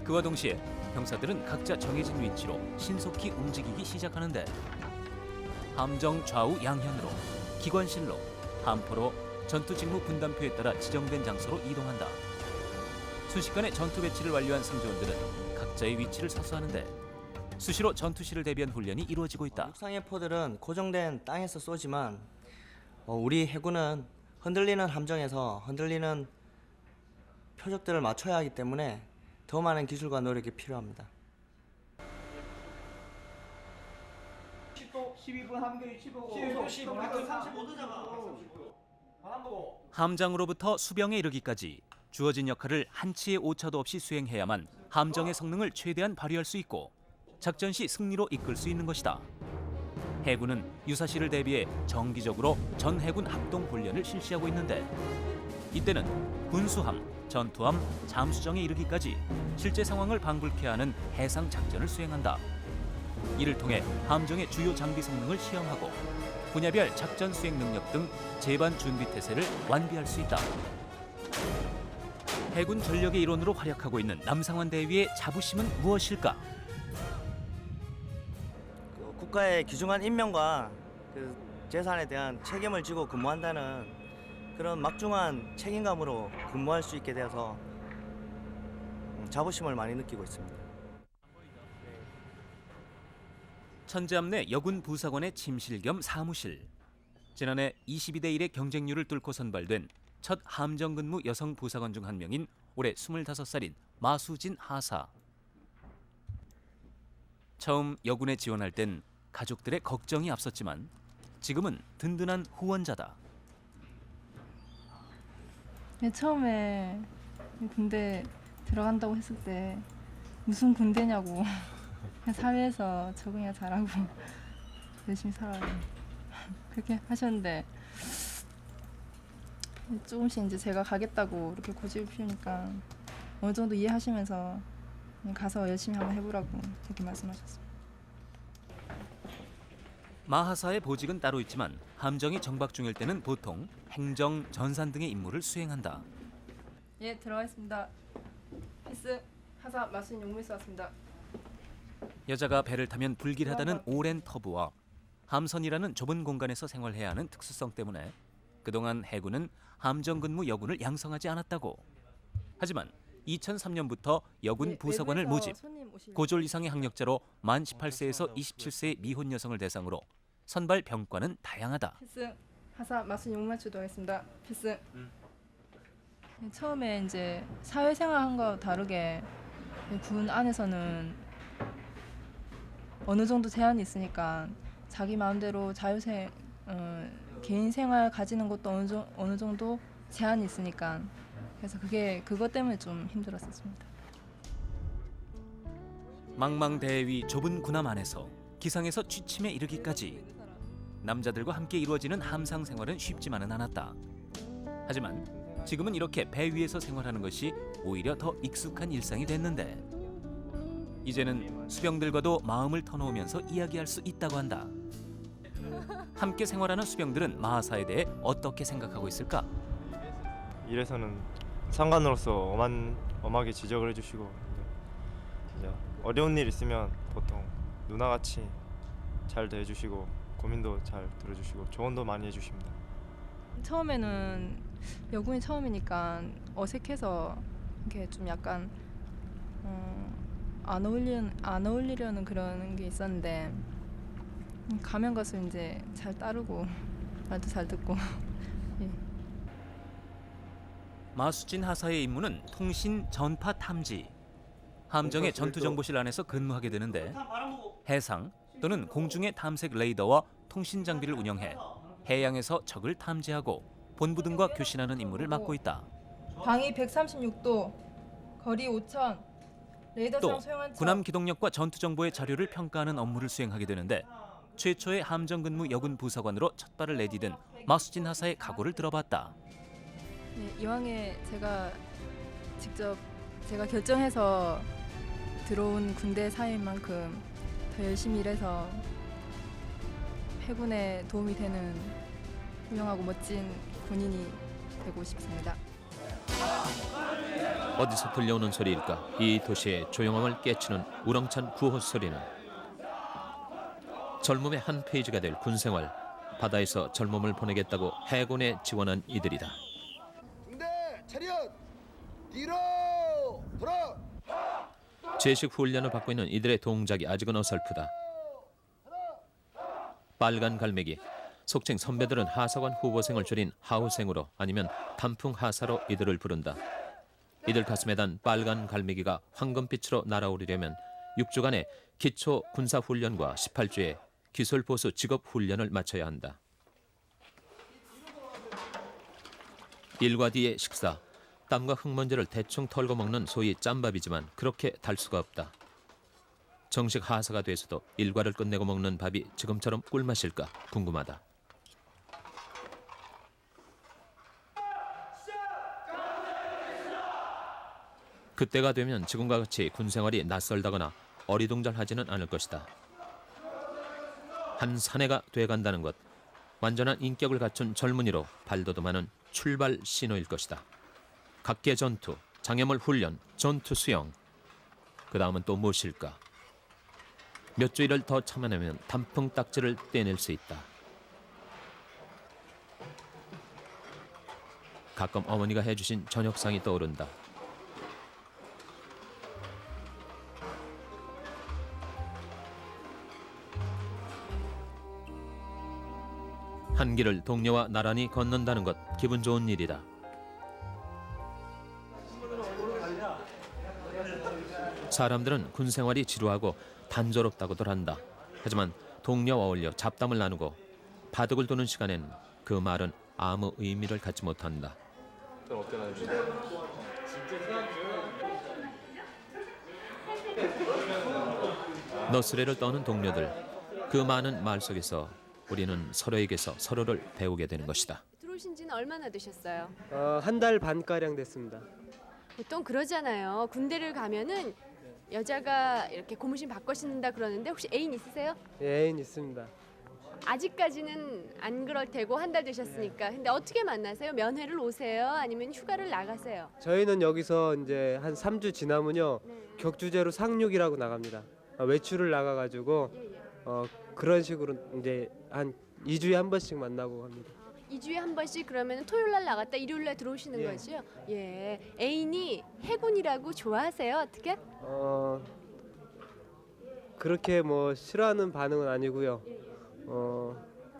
그와 동시에 병사들은 각자 정해진 위치로 신속히 움직이기 시작하는데 함정 좌우 양현으로, 기관실로, 함포로 전투 직무 분담표에 따라 지정된 장소로 이동한다. 순식간에 전투 배치를 완료한 승조원들은 각자의 위치를 사수하는데 수시로 전투실을 대비한 훈련이 이루어지고 있다. 육상의 포들은 고정된 땅에서 쏘지만 우리 해군은 흔들리는 함정에서 흔들리는 표적들을 맞춰야 하기 때문에 더 많은 기술과 노력이 필요합니다. 10도 12분 함경 위치 보고 15분 35도 잡아. 함장으로부터 수병에 이르기까지 주어진 역할을 한치의 오차도 없이 수행해야만 함정의 성능을 최대한 발휘할 수 있고 작전 시 승리로 이끌 수 있는 것이다. 해군은 유사시를 대비해 정기적으로 전 해군 합동 훈련을 실시하고 있는데 이때는 군수함, 전투함, 잠수정에 이르기까지 실제 상황을 방불케 하는 해상 작전을 수행한다. 이를 통해 함정의 주요 장비 성능을 시험하고 분야별 작전 수행 능력 등 제반 준비 태세를 완비할 수 있다. 해군 전력의 일원으로 활약하고 있는 남상환 대위의 자부심은 무엇일까? 국가의 귀중한 인명과 그 재산에 대한 책임을 지고 근무한다는 그런 막중한 책임감으로 근무할 수 있게 되어서 자부심을 많이 느끼고 있습니다. 천재함내 여군 부사관의 침실 겸 사무실. 지난해 22대 1의 경쟁률을 뚫고 선발된 첫 함정 근무 여성 부사관 중 한 명인 올해 25살인 마수진 하사. 처음 여군에 지원할 땐 가족들의 걱정이 앞섰지만 지금은 든든한 후원자다. 처음에 군대 들어간다고 했을 때 무슨 군대냐고 그냥 사회에서 적응이나 잘하고 열심히 살아요. 그렇게 하셨는데 조금씩 이제 제가 가겠다고 이렇게 고집을 피우니까 어느 정도 이해하시면서 그냥 가서 열심히 한번 해보라고 그렇게 말씀하셨어요. 마하사의 보직은 따로 있지만 함정이 정박 중일 때는 보통 행정, 전산 등의 임무를 수행한다. 예, 들어가겠습니다. 필승 하사 마수진 용무일수 왔습니다. 여자가 배를 타면 불길하다는 오랜 터부와 함선이라는 좁은 공간에서 생활해야 하는 특수성 때문에 그동안 해군은 함정 근무 여군을 양성하지 않았다고. 하지만 2003년부터 여군 부사관을 모집, 고졸 이상의 학력자로 만 18세에서 27세의 미혼 여성을 대상으로 선발 병과는 다양하다. 필승 하사 마수진 용무일수도 하겠습니다. 필승. 처음에 이제 사회생활한 거 다르게 군 안에서는 어느 정도 제한이 있으니까 자기 마음대로 개인 생활 가지는 것도 어느 정도 제한이 있으니까 그래서 그것 때문에 좀 힘들었었습니다. 망망대해위 좁은 군함 안에서 기상에서 취침에 이르기까지 남자들과 함께 이루어지는 함상 생활은 쉽지만은 않았다. 하지만 지금은 이렇게 배 위에서 생활하는 것이 오히려 더 익숙한 일상이 됐는데 이제는 수병들과도 마음을 터놓으면서 이야기할 수 있다고 한다. 함께 생활하는 수병들은 마하사에 대해 어떻게 생각하고 있을까? 일에서는 상관으로서 엄하게 지적을 해주시고 이제 어려운 일 있으면 보통 누나같이 잘 대해주시고 고민도 잘 들어주시고 조언도 많이 해주십니다. 처음에는 여군이 처음이니까 어색해서 이렇게 좀 약간 안 어울리려는 그런 게 있었는데 가면 갈수록 이제 잘 따르고 말도 잘 듣고. 예. 마수진 하사의 임무는 통신 전파 탐지. 함정의 전투정보실 안에서 근무하게 되는데 해상 또는 공중의 탐색 레이더와 통신 장비를 운영해 해양에서 적을 탐지하고 본부 등과 교신하는 임무를 맡고 있다. 방위 136도, 거리 5,000, 레이더상 또 소형한 차. 군함 기동력과 전투 정보의 자료를 평가하는 업무를 수행하게 되는데 최초의 함정 근무 여군 부사관으로 첫 발을 내디딘 마수진 하사의 각오를 들어봤다. 네, 이왕에 제가 결정해서 들어온 군대 사이인 만큼 더 열심히 일해서 해군에 도움이 되는 훌륭하고 멋진 군인이 되고 싶습니다. 어디서 들려오는 소리일까? 이 도시의 조용함을 깨치는 우렁찬 구호 소리는 젊음의 한 페이지가 될 군생활. 바다에서 젊음을 보내겠다고 해군에 지원한 이들이다. 중대 차렷 뒤로 돌아. 제식 훈련을 받고 있는 이들의 동작이 아직은 어설프다. 빨간 갈매기, 속칭 선배들은 하사관 후보생을 줄인 하우생으로 아니면 단풍 하사로 이들을 부른다. 이들 가슴에 단 빨간 갈매기가 황금빛으로 날아오르려면 6주간의 기초 군사훈련과 18주의 기술보수 직업훈련을 마쳐야 한다. 일과 뒤의 식사, 땀과 흙먼지를 대충 털고 먹는 소위 짬밥이지만 그렇게 달 수가 없다. 정식 하사가 돼서도 일과를 끝내고 먹는 밥이 지금처럼 꿀맛일까 궁금하다. 그때가 되면 지금과 같이 군생활이 낯설다거나 어리둥절하지는 않을 것이다. 한 사내가 돼간다는 것, 완전한 인격을 갖춘 젊은이로 발돋움하는 출발 신호일 것이다. 각계 전투, 장애물 훈련, 전투 수영. 그 다음은 또 무엇일까? 몇 주일을 더 참아내면 단풍 딱지를 떼낼 수 있다. 가끔 어머니가 해주신 저녁상이 떠오른다. 한 길을 동료와 나란히 걷는다는 것 기분 좋은 일이다. 사람들은 군 생활이 지루하고 단조롭다고들 한다. 하지만 동료와 어울려 잡담을 나누고 바둑을 두는 시간엔 그 말은 아무 의미를 갖지 못한다. 너스레를 떠는 동료들. 그 많은 말 속에서 우리는 서로에게서 서로를 배우게 되는 것이다. 들어오신 지는 얼마나 되셨어요? 한 달 반가량 됐습니다. 보통 그러잖아요. 군대를 가면은 여자가 이렇게 고무신 바꿔 신는다 그러는데 혹시 애인 있으세요? 예, 애인 있습니다. 아직까지는 안 그럴 테고 한 달 되셨으니까. 근데 어떻게 만나세요? 면회를 오세요? 아니면 휴가를 나가세요? 저희는 여기서 이제 한 3주 지나면요. 격주제로 상륙이라고 나갑니다. 외출을 나가가지고 그런 식으로 이제 한 2주에 한 번씩 만나고 합니다. 2주에 한 번씩 그러면 토요일 날 나갔다 일요일 날 들어오시는 예. 거죠? 예. 애인이 해군이라고 좋아하세요? 어떻게? 그렇게 뭐 싫어하는 반응은 아니고요.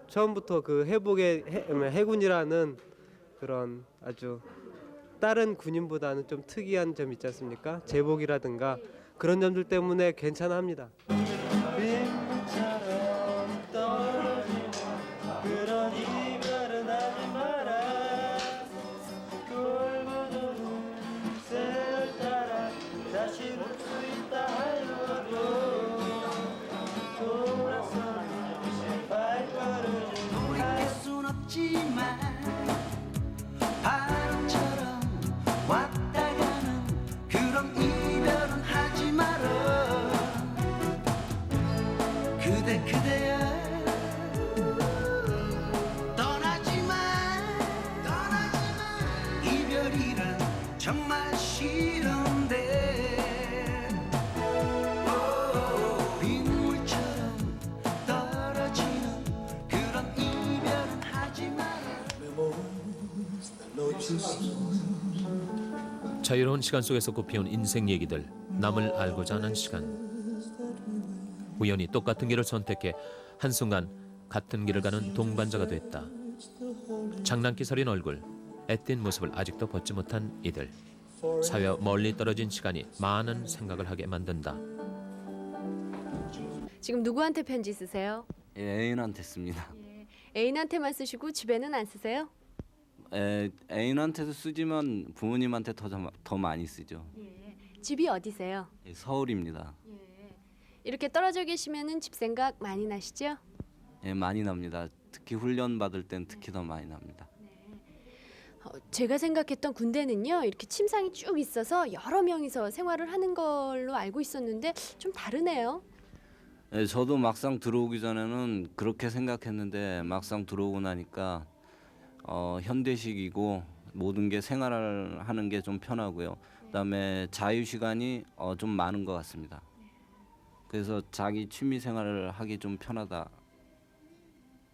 처음부터 그 해복의 해군이라는 그런 아주 다른 군인보다는 좀 특이한 점 있지 않습니까? 제복이라든가 그런 점들 때문에 괜찮아합니다. 정말 싫은데 빗물처럼 떨어지는 그런 이별은 하지 마라. 자유로운 시간 속에서 꽃피운 인생 얘기들, 남을 알고자 하는 시간. 우연히 똑같은 길을 선택해 한순간 같은 길을 가는 동반자가 됐다. 장난기 서린 얼굴, 애띤 모습을 아직도 벗지 못한 이들. 사회와 멀리 떨어진 시간이 많은 생각을 하게 만든다. 지금 누구한테 편지 쓰세요? 애인한테 씁니다. 애인한테만 쓰시고 집에는 안 쓰세요? 애인한테도 쓰지만 부모님한테 더 많이 쓰죠. 집이 어디세요? 서울입니다. 이렇게 떨어져 계시면은 집 생각 많이 나시죠? 많이 납니다. 특히 훈련 받을 땐 특히 더 많이 납니다. 제가 생각했던 군대는요 이렇게 침상이 쭉 있어서 여러 명이서 생활을 하는 걸로 알고 있었는데 좀 다르네요. 저도 막상 들어오기 전에는 그렇게 생각했는데 막상 들어오고 나니까 현대식이고 모든 게 생활을 하는 게 좀 편하고요. 그다음에 자유 시간이 좀 많은 것 같습니다. 그래서 자기 취미 생활을 하기 좀 편하다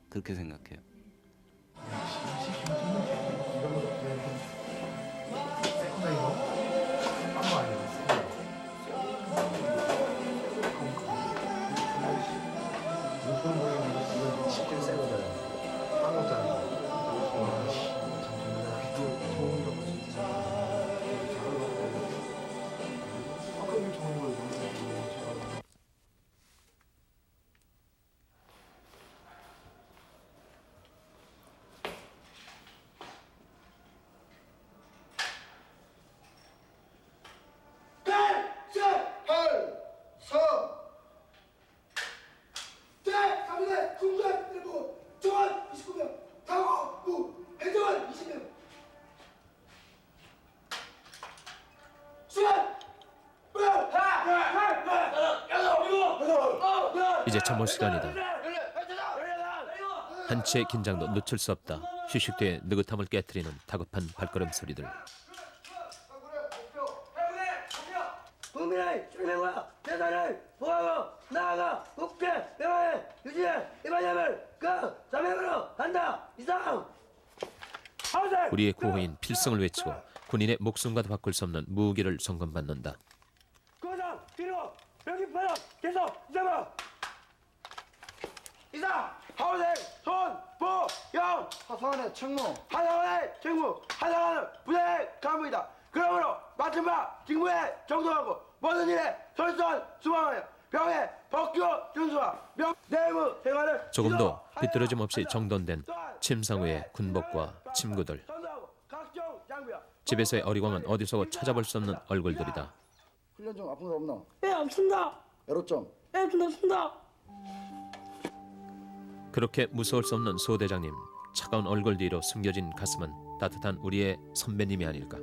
그렇게 생각해요. 이제 잠올 시간이다. 한치의 긴장도 늦출 수 없다. 휴식 뒤에 느긋함을 깨트리는 다급한 발걸음 소리들. 국민의 생명과 재산을 보호하고 나아가 국제 평화의 유지에 임하려면 그 자명으로 간다. 이상. 우리의 구호인 필승을 외치고 군인의 목숨과도 바꿀 수 없는 무기를 점검받는다. 고장 뒤로 병기파랑 계속 잡아. 이상 하우생 손보영 하상원의 책무 하상원의 책무 하상원은 부대 간부이다. 그러므로 맡은 바 직무에 정성하고 모든 일에 솔선 수방하여 병의 법규 준수와 명 내무 생활을 조금도 비뚤어짐 없이 정돈된 침상위의 군복과 침구들. 집에서의 어리광은 어디서 찾아볼 수 없는 얼굴들이다. 훈련 중 아픈 거 없나? 예, 없습니다. 애로점 예, 없습니다. 그렇게 무서울 수 없는 소대장님. 차가운 얼굴 뒤로 숨겨진 가슴은 따뜻한 우리의 선배님이 아닐까.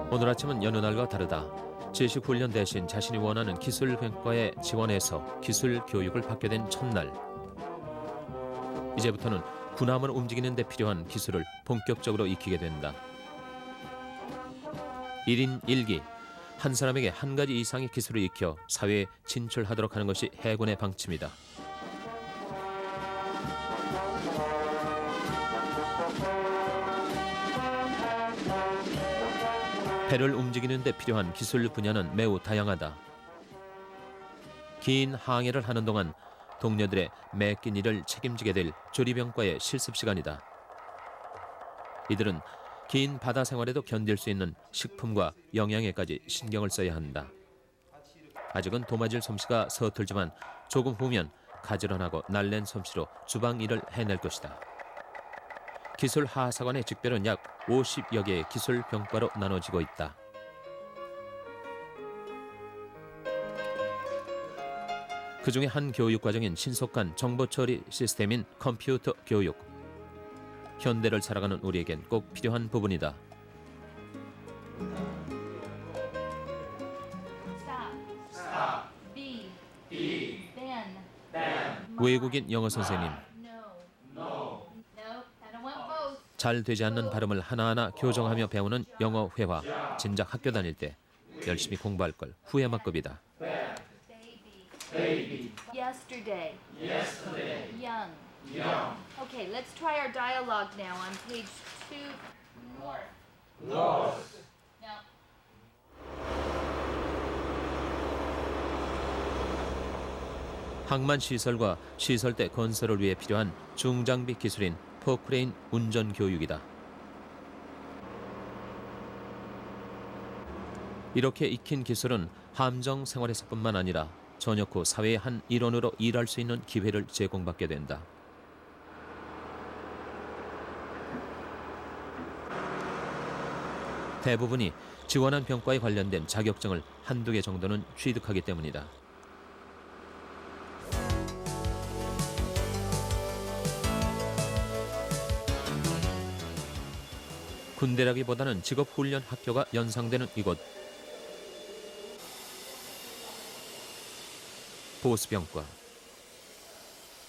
오늘 아침은 여느 날과 다르다. 제식 훈련 대신 자신이 원하는 기술병과에 지원해서 기술 교육을 받게 된 첫날. 이제부터는 군함을 움직이는 데 필요한 기술을 본격적으로 익히게 된다. 1인 1기. 한 사람에게 한 가지 이상의 기술을 익혀 사회에 진출하도록 하는 것이 해군의 방침이다. 배를 움직이는 데 필요한 기술 분야는 매우 다양하다. 긴 항해를 하는 동안 동료들의 매낀 일을 책임지게 될 조리병과의 실습 시간이다. 이들은 긴 바다 생활에도 견딜 수 있는 식품과 영양에까지 신경을 써야 한다. 아직은 도마질 솜씨가 서툴지만 조금 후면 가지런하고 날랜 솜씨로 주방 일을 해낼 것이다. 기술 하사관의 직별은 약 50여 개의 기술 병과로 나눠지고 있다. 그중에 한 교육 과정인 신속한 정보 처리 시스템인 컴퓨터 교육. 현대를 살아가는 우리에겐 꼭 필요한 부분이다. 외국인 영어 선생님. 잘 되지 않는 발음을 하나하나 교정하며 배우는 영어 회화. 진작 학교 다닐 때 열심히 공부할 걸 후회만급이다. Baby. Yesterday. Yesterday. Young. Young. Okay, let's try our dialogue now on page 2. North. North. Now. 항만 시설과 시설대 건설을 위해 필요한 중장비 기술인 포크레인 운전 교육이다. 이렇게 익힌 기술은 함정 생활에서뿐만 아니라 전역 후 사회의 한 일원으로 일할 수 있는 기회를 제공받게 된다. 대부분이 지원한 병과에 관련된 자격증을 한두 개 정도는 취득하기 때문이다. 군대라기보다는 직업훈련 학교가 연상되는 이곳. 보수병과.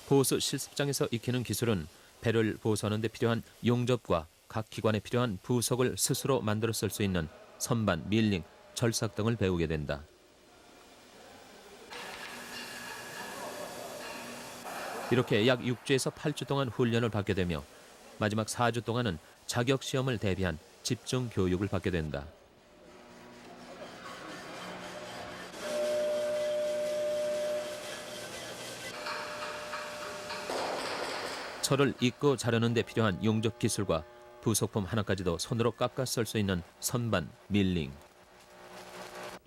보수 실습장에서 익히는 기술은 배를 보수하는 데 필요한 용접과 각 기관에 필요한 부속을 스스로 만들어 쓸 수 있는 선반, 밀링, 절삭 등을 배우게 된다. 이렇게 약 6주에서 8주 동안 훈련을 받게 되며 마지막 4주 동안은 자격 시험을 대비한 집중 교육을 받게 된다. 철을 익고 자르는 데 필요한 용접 기술과 부속품 하나까지도 손으로 깎아 쓸 수 있는 선반, 밀링.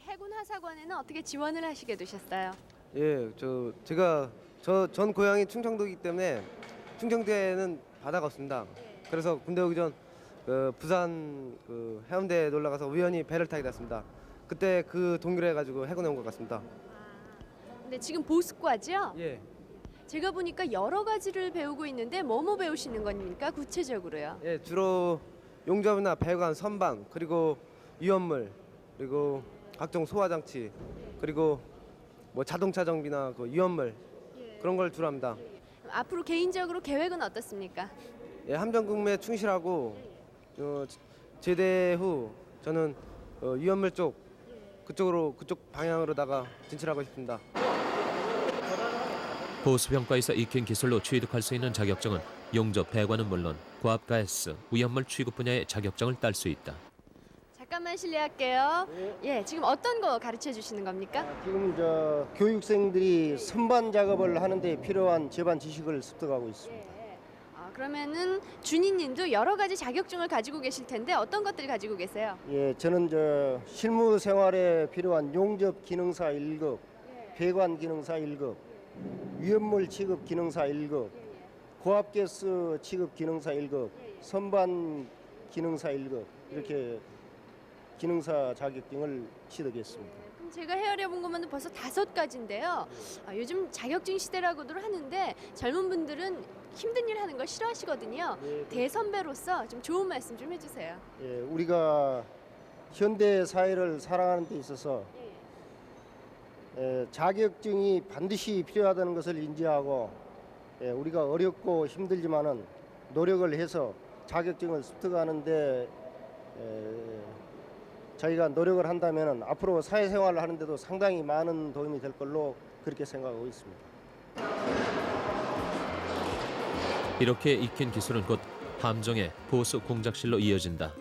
해군 하사관에는 어떻게 지원을 하시게 되셨어요? 예, 전 고향이 충청도이기 때문에 충청도에는 바다가 없습니다. 그래서 군대 오기 전 그 부산 그 해운대 놀러 가서 우연히 배를 타게 됐습니다. 그때 그 동기로 해가지고 해군에 온 것 같습니다. 근데 지금 보습과죠? 예. 제가 보니까 여러 가지를 배우고 있는데 뭐뭐 배우시는 겁니까? 구체적으로요. 예, 주로 용접이나 배관, 선반, 그리고 위험물, 그리고 각종 소화 장치, 그리고 뭐 자동차 정비나 그 위험물 그런 걸 주로 합니다. 앞으로 개인적으로 계획은 어떻습니까? 예, 함정근무에 충실하고 제대 후 저는 위험물 쪽 그쪽 방향으로다가 진출하고 싶습니다. 보수평가에서 익힌 기술로 취득할 수 있는 자격증은 용접, 배관은 물론 고압가스, 위험물 취급 분야의 자격증을 딸 수 있다. 잠깐만 실례할게요. 예, 지금 어떤 거 가르쳐 주시는 겁니까? 지금 저 교육생들이 선반 작업을 하는데 필요한 제반 지식을 습득하고 있습니다. 그러면은 준희님도 여러 가지 자격증을 가지고 계실 텐데 어떤 것들 가지고 계세요? 예, 저는 저 실무 생활에 필요한 용접 기능사 1급, 배관 기능사 1급, 위험물 취급 기능사 1급, 고압가스 취급 기능사 1급, 선반 기능사 1급 이렇게 기능사 자격증을 취득했습니다. 그럼 제가 헤아려 본 것만 벌써 5가지인데요. 요즘 자격증 시대라고들 하는데 젊은 분들은 힘든 일 하는 걸 싫어하시거든요. 대선배로서 좀 좋은 말씀 좀 해주세요. 예, 우리가 현대 사회를 살아가는 데 있어서 자격증이 반드시 필요하다는 것을 인지하고 우리가 어렵고 힘들지만은 노력을 해서 자격증을 습득하는데 저희가 노력을 한다면은 앞으로 사회생활을 하는데도 상당히 많은 도움이 될 걸로 그렇게 생각하고 있습니다. 이렇게 익힌 기술은 곧 함정의 보수 공작실로 이어진다.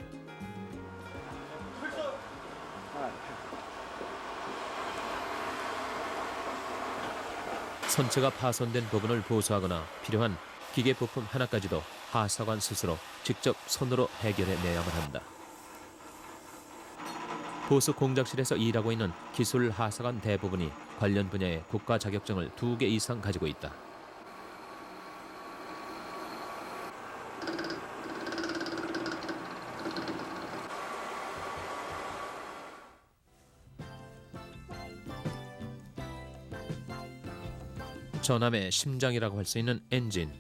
선체가 파손된 부분을 보수하거나 필요한 기계 부품 하나까지도 하사관 스스로 직접 손으로 해결해내야만 한다. 보수 공작실에서 일하고 있는 기술 하사관 대부분이 관련 분야의 국가 자격증을 2개 이상 가지고 있다. 전함의 심장이라고 할 수 있는 엔진.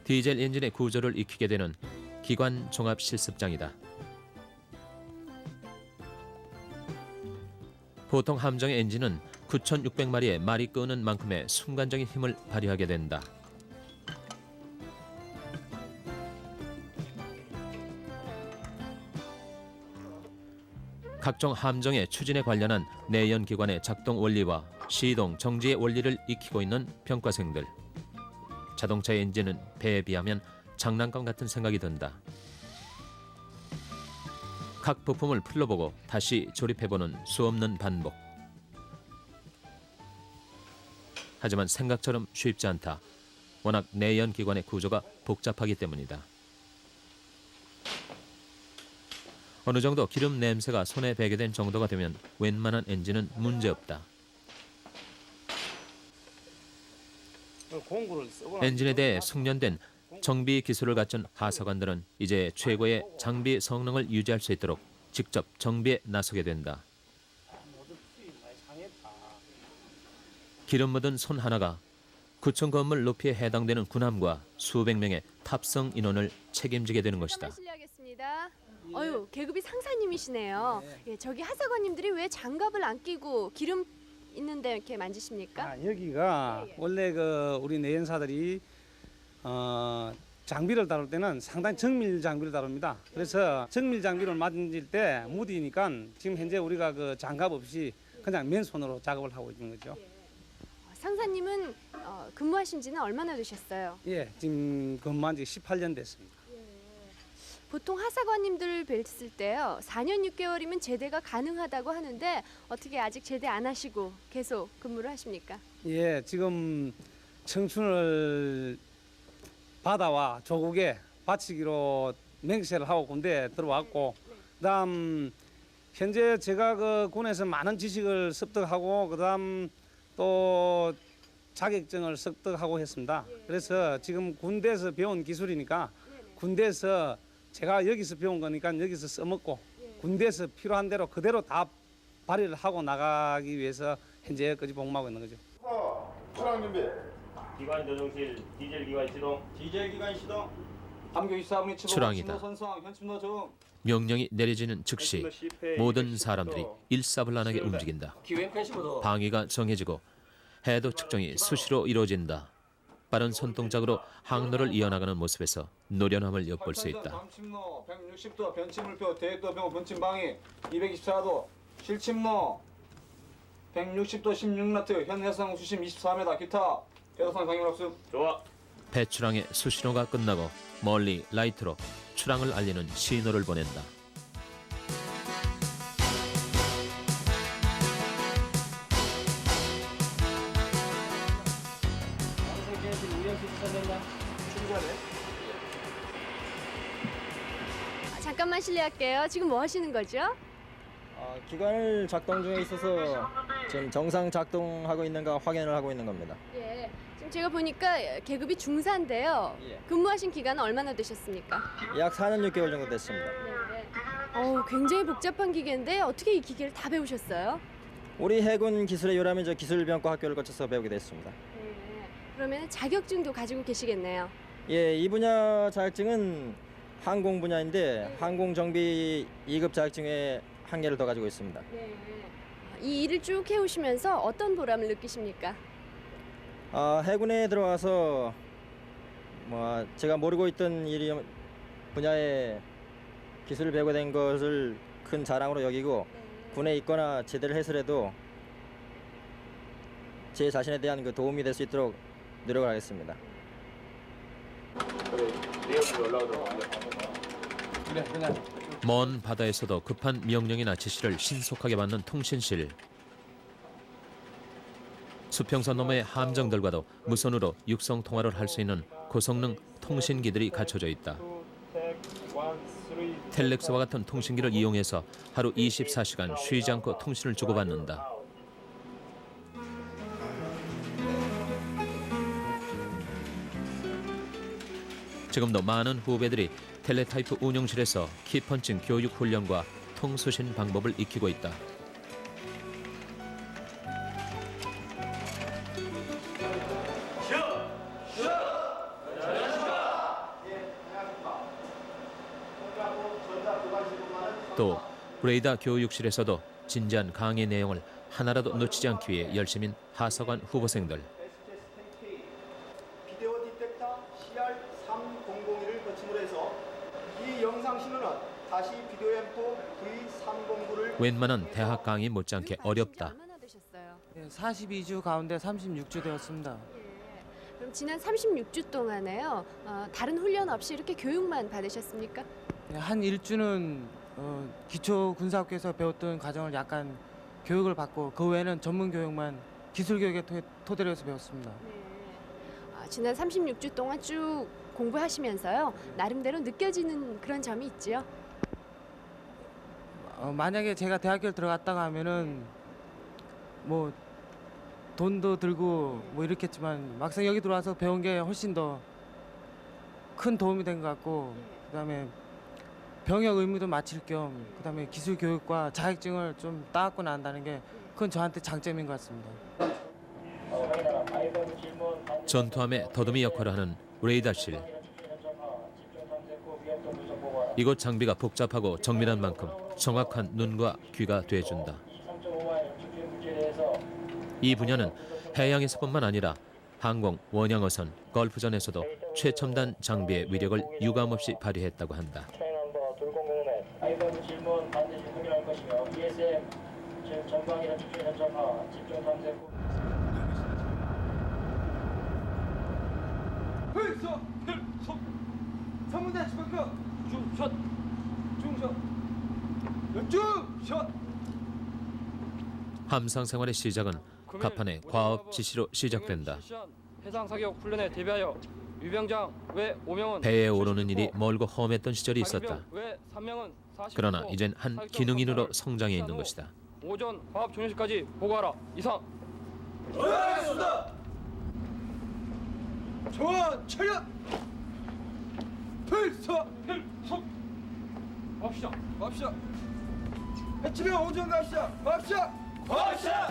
디젤 엔진의 구조를 익히게 되는 기관 종합 실습장이다. 보통 함정의 엔진은 9,600마리의 말이 끄는 만큼의 순간적인 힘을 발휘하게 된다. 각종 함정의 추진에 관련한 내연기관의 작동 원리와 시동, 정지의 원리를 익히고 있는 평가생들. 자동차 엔진은 배에 비하면 장난감 같은 생각이 든다. 각 부품을 풀러보고 다시 조립해보는 수없는 반복. 하지만 생각처럼 쉽지 않다. 워낙 내연기관의 구조가 복잡하기 때문이다. 어느 정도 기름 냄새가 손에 배게 된 정도가 되면 웬만한 엔진은 문제없다. 엔진에 대해 숙련된 정비 기술을 갖춘 하사관들은 이제 최고의 장비 성능을 유지할 수 있도록 직접 정비에 나서게 된다. 기름 묻은 손 하나가 9층 건물 높이에 해당되는 군함과 수백 명의 탑승 인원을 책임지게 되는 것이다. 실례하겠습니다. 어유, 계급이 상사님이시네요. 예, 저기 하사관님들이 왜 장갑을 안 끼고 기름 있는데 이렇게 만지십니까? 여기가 원래 그 우리 내연사들이 장비를 다룰 때는 상당히 정밀 장비를 다룹니다. 그래서 정밀 장비를 만질 때 무디니까 지금 현재 우리가 그 장갑 없이 그냥 맨손으로 작업을 하고 있는 거죠. 상사님은 근무하신 지는 얼마나 되셨어요? 예, 지금 근무한 지 18년 됐습니다. 보통 하사관님들 뵀을 때요, 4년 6개월이면 제대가 가능하다고 하는데 어떻게 아직 제대 안 하시고 계속 근무를 하십니까? 예, 지금 청춘을 바다와 조국에 바치기로 맹세를 하고 군대에 들어왔고, 그다음 현재 제가 그 군에서 많은 지식을 습득하고, 그다음 또 자격증을 습득하고 했습니다. 그래서 지금 군대에서 배운 기술이니까 군대에서 제가 여기서 배운 거니까 여기서 써먹고 군대에서 필요한 대로 그대로 다 발휘를 하고 나가기 위해서 현재 여기까지 복무하고 있는 거죠. 출항 준비. 기관 조종실 디젤 기관 시동. 디젤 기관 시동. 함교 24분이 출항이다. 명령이 내려지는 즉시 모든 사람들이 일사불란하게 움직인다. 방위가 정해지고 해도 측정이 수시로 이루어진다. 빠른 손동작으로 항로를 이어나가는 모습에서 노련함을 엿볼 수 있다. 남침로 160도 변침물표 대획도 병호 분침 방위 224도 실침로 160도 16나트 현 해상 수심 24m 기타 해도선 강행 학습. 좋아. 배출항의 수신호가 끝나고 멀리 라이트로 출항을 알리는 신호를 보낸다. 잠깐만 실례할게요. 지금 뭐 하시는 거죠? 기관을 작동 중에 있어서 지금 정상 작동하고 있는가 확인을 하고 있는 겁니다. 예. 지금 제가 보니까 계급이 중사인데요. 근무하신 기간은 얼마나 되셨습니까? 약 4년 6개월 정도 됐습니다. 굉장히 복잡한 기계인데 어떻게 이 기계를 다 배우셨어요? 우리 해군 기술의 요람인 기술병과 학교를 거쳐서 배우게 됐습니다. 그러면 자격증도 가지고 계시겠네요. 예, 이 분야 자격증은 항공 분야인데 항공 정비 2급 자격증에 한 개를 더 가지고 있습니다. 이 일을 쭉 해오시면서 어떤 보람을 느끼십니까? 해군에 들어와서 제가 모르고 있던 분야의 기술을 배우게 된 것을 큰 자랑으로 여기고 군에 있거나 제대를 해서라도 제 자신에 대한 그 도움이 될 수 있도록 노력을 하겠습니다. 먼 바다에서도 급한 명령이나 지시를 신속하게 받는 통신실. 수평선 너머의 함정들과도 무선으로 육성 통화를 할 수 있는 고성능 통신기들이 갖춰져 있다. 텔렉스와 같은 통신기를 이용해서 하루 24시간 쉬지 않고 통신을 주고받는다. 지금도 많은 후배들이 텔레타이프 운용실에서 키펀칭 교육 훈련과 통수신 방법을 익히고 있다. 또 레이더 교육실에서도 진지한 강의 내용을 하나라도 놓치지 않기 위해 열심인 하사관 후보생들. 비디오 디텍터 CR3001을 거침으로 해서 이 영상 신호는 다시 비디오 앰프 V309를 웬만한 대학 강의 못지않게 어렵다. 42주 가운데 36주 되었습니다. 그럼 지난 36주 동안에요. 다른 훈련 없이 이렇게 교육만 받으셨습니까? 한 1주는 기초 군사학교에서 배웠던 과정을 약간 교육을 받고 그 외에는 전문 교육만 기술 교육의 토대로 해서 배웠습니다. 지난 36주 동안 쭉 공부하시면서요. 나름대로 느껴지는 그런 점이 있지요? 만약에 제가 대학교를 들어갔다가 하면은 뭐 돈도 들고 뭐 이렇겠지만 막상 여기 들어와서 배운 게 훨씬 더 큰 도움이 된 것 같고 그다음에 병역 의무도 마칠 겸 그다음에 기술 교육과 자격증을 좀 따갖고 난다는 게 그건 저한테 장점인 것 같습니다. 전투함의 더듬이 역할을 하는 레이더실. 이곳 장비가 복잡하고 정밀한 만큼 정확한 눈과 귀가 돼준다. 이 분야는 해양에서뿐만 아니라 항공, 원양어선, 걸프전에서도 최첨단 장비의 위력을 유감없이 발휘했다고 한다. 질문 반드시 확인할 것이며 ESM 전방이나 집중 현장화 집중 탐색 후. 필속 3문대 집합 중샷 중샷 함상 생활의 시작은 갑판의 과업 지시로 시작된다. 해상 사격 훈련에 대비하여 유병장 외 5명은 배에 오르는 일이 멀고 험했던 시절이 있었다. 외 3명은 그러나 이젠 한 기능인으로 성장해 있는 것이다. 오전 화합 종료시까지 보고하라. 이상. 정원 차렷. 필서. 맙시다. 맙시다. 해치면 오전 갑시다. 맙시다. 맙시다.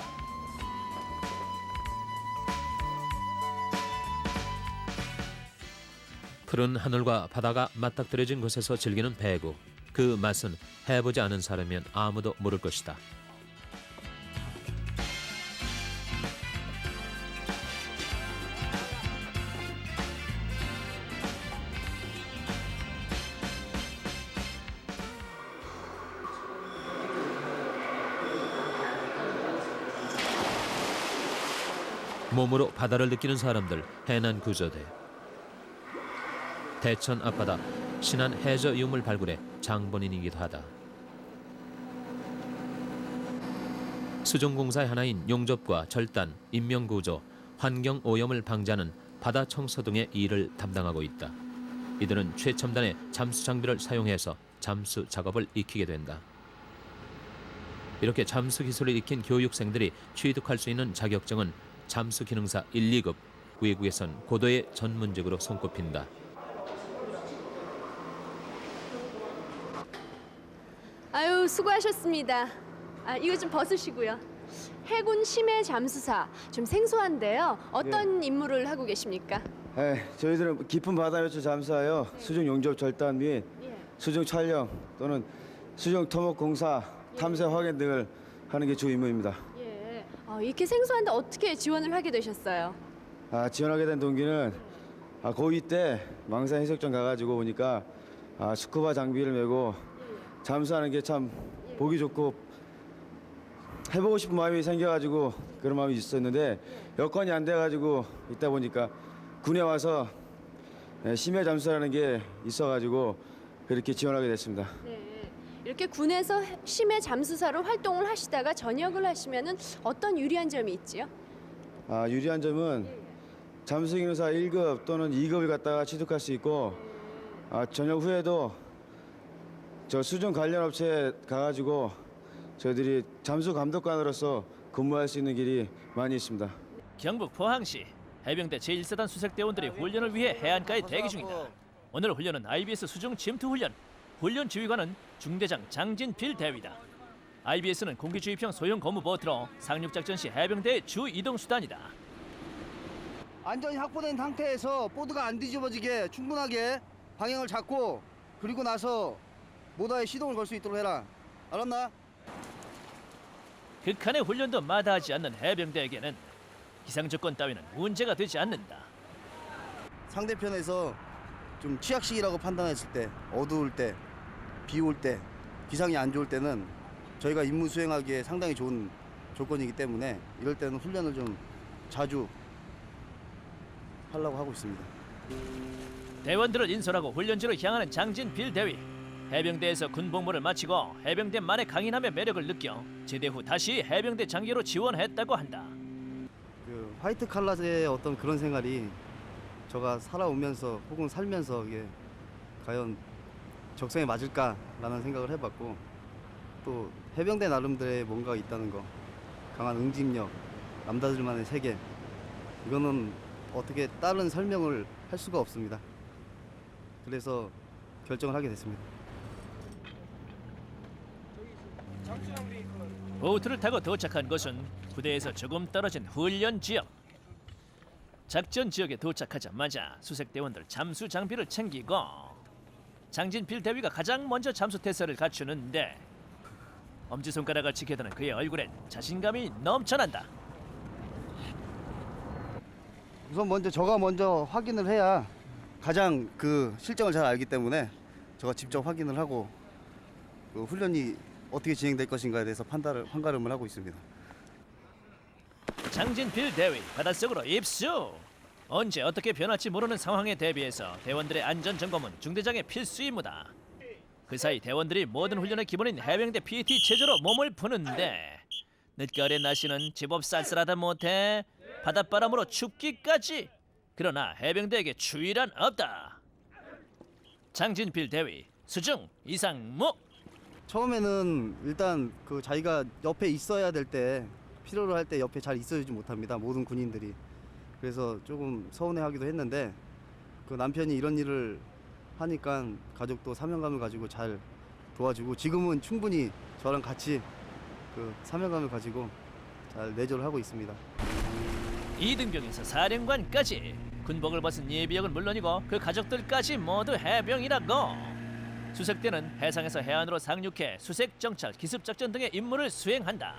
푸른 하늘과 바다가 맞닥뜨려진 곳에서 즐기는 배구. 그 맛은 해보지 않은 사람이면 아무도 모를 것이다. 몸으로 바다를 느끼는 사람들, 해난 구조대. 대천 앞바다, 신안 해저 유물 발굴의 장본인이기도 하다. 수중공사의 하나인 용접과 절단, 인명구조, 환경오염을 방지하는 바다 청소 등의 일을 담당하고 있다. 이들은 최첨단의 잠수 장비를 사용해서 잠수 작업을 익히게 된다. 이렇게 잠수 기술을 익힌 교육생들이 취득할 수 있는 자격증은 잠수 기능사 1, 2급, 외국에선 고도의 전문직으로 손꼽힌다. 아유, 수고하셨습니다. 이거 좀 벗으시고요. 해군 심해 잠수사, 좀 생소한데요. 어떤 임무를 하고 계십니까? 저희들은 깊은 바다 요체 잠수하여 수중 용접 절단 및 수중 촬영 또는 수중 토목 공사, 탐사 확인 등을 하는 게 주 임무입니다. 이렇게 생소한데 어떻게 지원을 하게 되셨어요? 지원하게 된 동기는 고2 때 망산 해수욕장 가가지고 보니까 스쿠버 장비를 메고 잠수하는 게 참 보기 좋고 해보고 싶은 마음이 생겨가지고 그런 마음이 있었는데 여건이 안 돼가지고 있다 보니까 군에 와서 심해 잠수라는 게 있어가지고 그렇게 지원하게 됐습니다. 이렇게 군에서 심해 잠수사로 활동을 하시다가 전역을 하시면은 어떤 유리한 점이 있지요? 유리한 점은 잠수기능사 1급 또는 2급을 갖다가 취득할 수 있고 전역 후에도 저 수중 관련 업체에 가가지고 저희들이 잠수 감독관으로서 근무할 수 있는 길이 많이 있습니다. 경북 포항시 해병대 제1사단 수색대원들이 훈련을 위해 해안가에 대기 중이다. 오늘 훈련은 IBS 수중 침투 훈련. 훈련 지휘관은 중대장 장진필 대위다. IBS는 공기주입형 소형 고무 보트로 상륙작전 시 해병대의 주 이동 수단이다. 안전이 확보된 상태에서 보드가 안 뒤집어지게 충분하게 방향을 잡고 그리고 나서 모다에 시동을 걸 수 있도록 해라. 알았나? 극한의 훈련도 마다하지 않는 해병대에게는 기상 조건 따위는 문제가 되지 않는다. 상대편에서 좀 취약식이라고 판단했을 때, 어두울 때, 비 올 때, 기상이 안 좋을 때는 저희가 임무 수행하기에 상당히 좋은 조건이기 때문에 이럴 때는 훈련을 좀 자주 하려고 하고 있습니다. 대원들을 인솔하고 훈련지로 향하는 장진필 대위. 해병대에서 군복무를 마치고 해병대만의 강인함의 매력을 느껴 제대 후 다시 해병대 장교로 지원했다고 한다. 그 화이트 칼라의 어떤 그런 생활이 저가 살아오면서 혹은 살면서 이게 과연 적성에 맞을까라는 생각을 해봤고 또 해병대 나름대로의 뭔가 있다는 거, 강한 응집력, 남다들만의 세계, 이거는 어떻게 다른 설명을 할 수가 없습니다. 그래서 결정을 하게 됐습니다. 보트를 타고 도착한 곳은 부대에서 조금 떨어진 훈련 지역. 작전 지역에 도착하자마자 수색대원들 잠수 장비를 챙기고 장진필 대위가 가장 먼저 잠수 태세를 갖추는데 엄지손가락을 지켜드는 그의 얼굴엔 자신감이 넘쳐난다. 우선 저가 먼저 확인을 해야 가장 그 실정을 잘 알기 때문에 저가 직접 확인을 하고 그 훈련이 어떻게 진행될 것인가에 대해서 판가름을 하고 있습니다. 장진필 대위 바닷속으로 입수. 언제 어떻게 변할지 모르는 상황에 대비해서 대원들의 안전 점검은 중대장의 필수 임무다. 그 사이 대원들이 모든 훈련의 기본인 해병대 PT 체조로 몸을 푸는데 늦가을의 날씨는 제법 쌀쌀하다 못해 바닷바람으로 춥기까지. 그러나 해병대에게 추위란 없다. 장진필 대위 수중 이상무. 처음에는 일단 그 자기가 옆에 있어야 될 때 필요로 할 때 옆에 잘 있어주지 못합니다. 모든 군인들이. 그래서 조금 서운해하기도 했는데 그 남편이 이런 일을 하니까 가족도 사명감을 가지고 잘 도와주고 지금은 충분히 저랑 같이 그 사명감을 가지고 잘 내조를 하고 있습니다. 이등병에서 사령관까지 군복을 벗은 예비역은 물론이고 그 가족들까지 모두 해병이라고. 수색대는 해상에서 해안으로 상륙해 수색, 정찰, 기습 작전 등의 임무를 수행한다.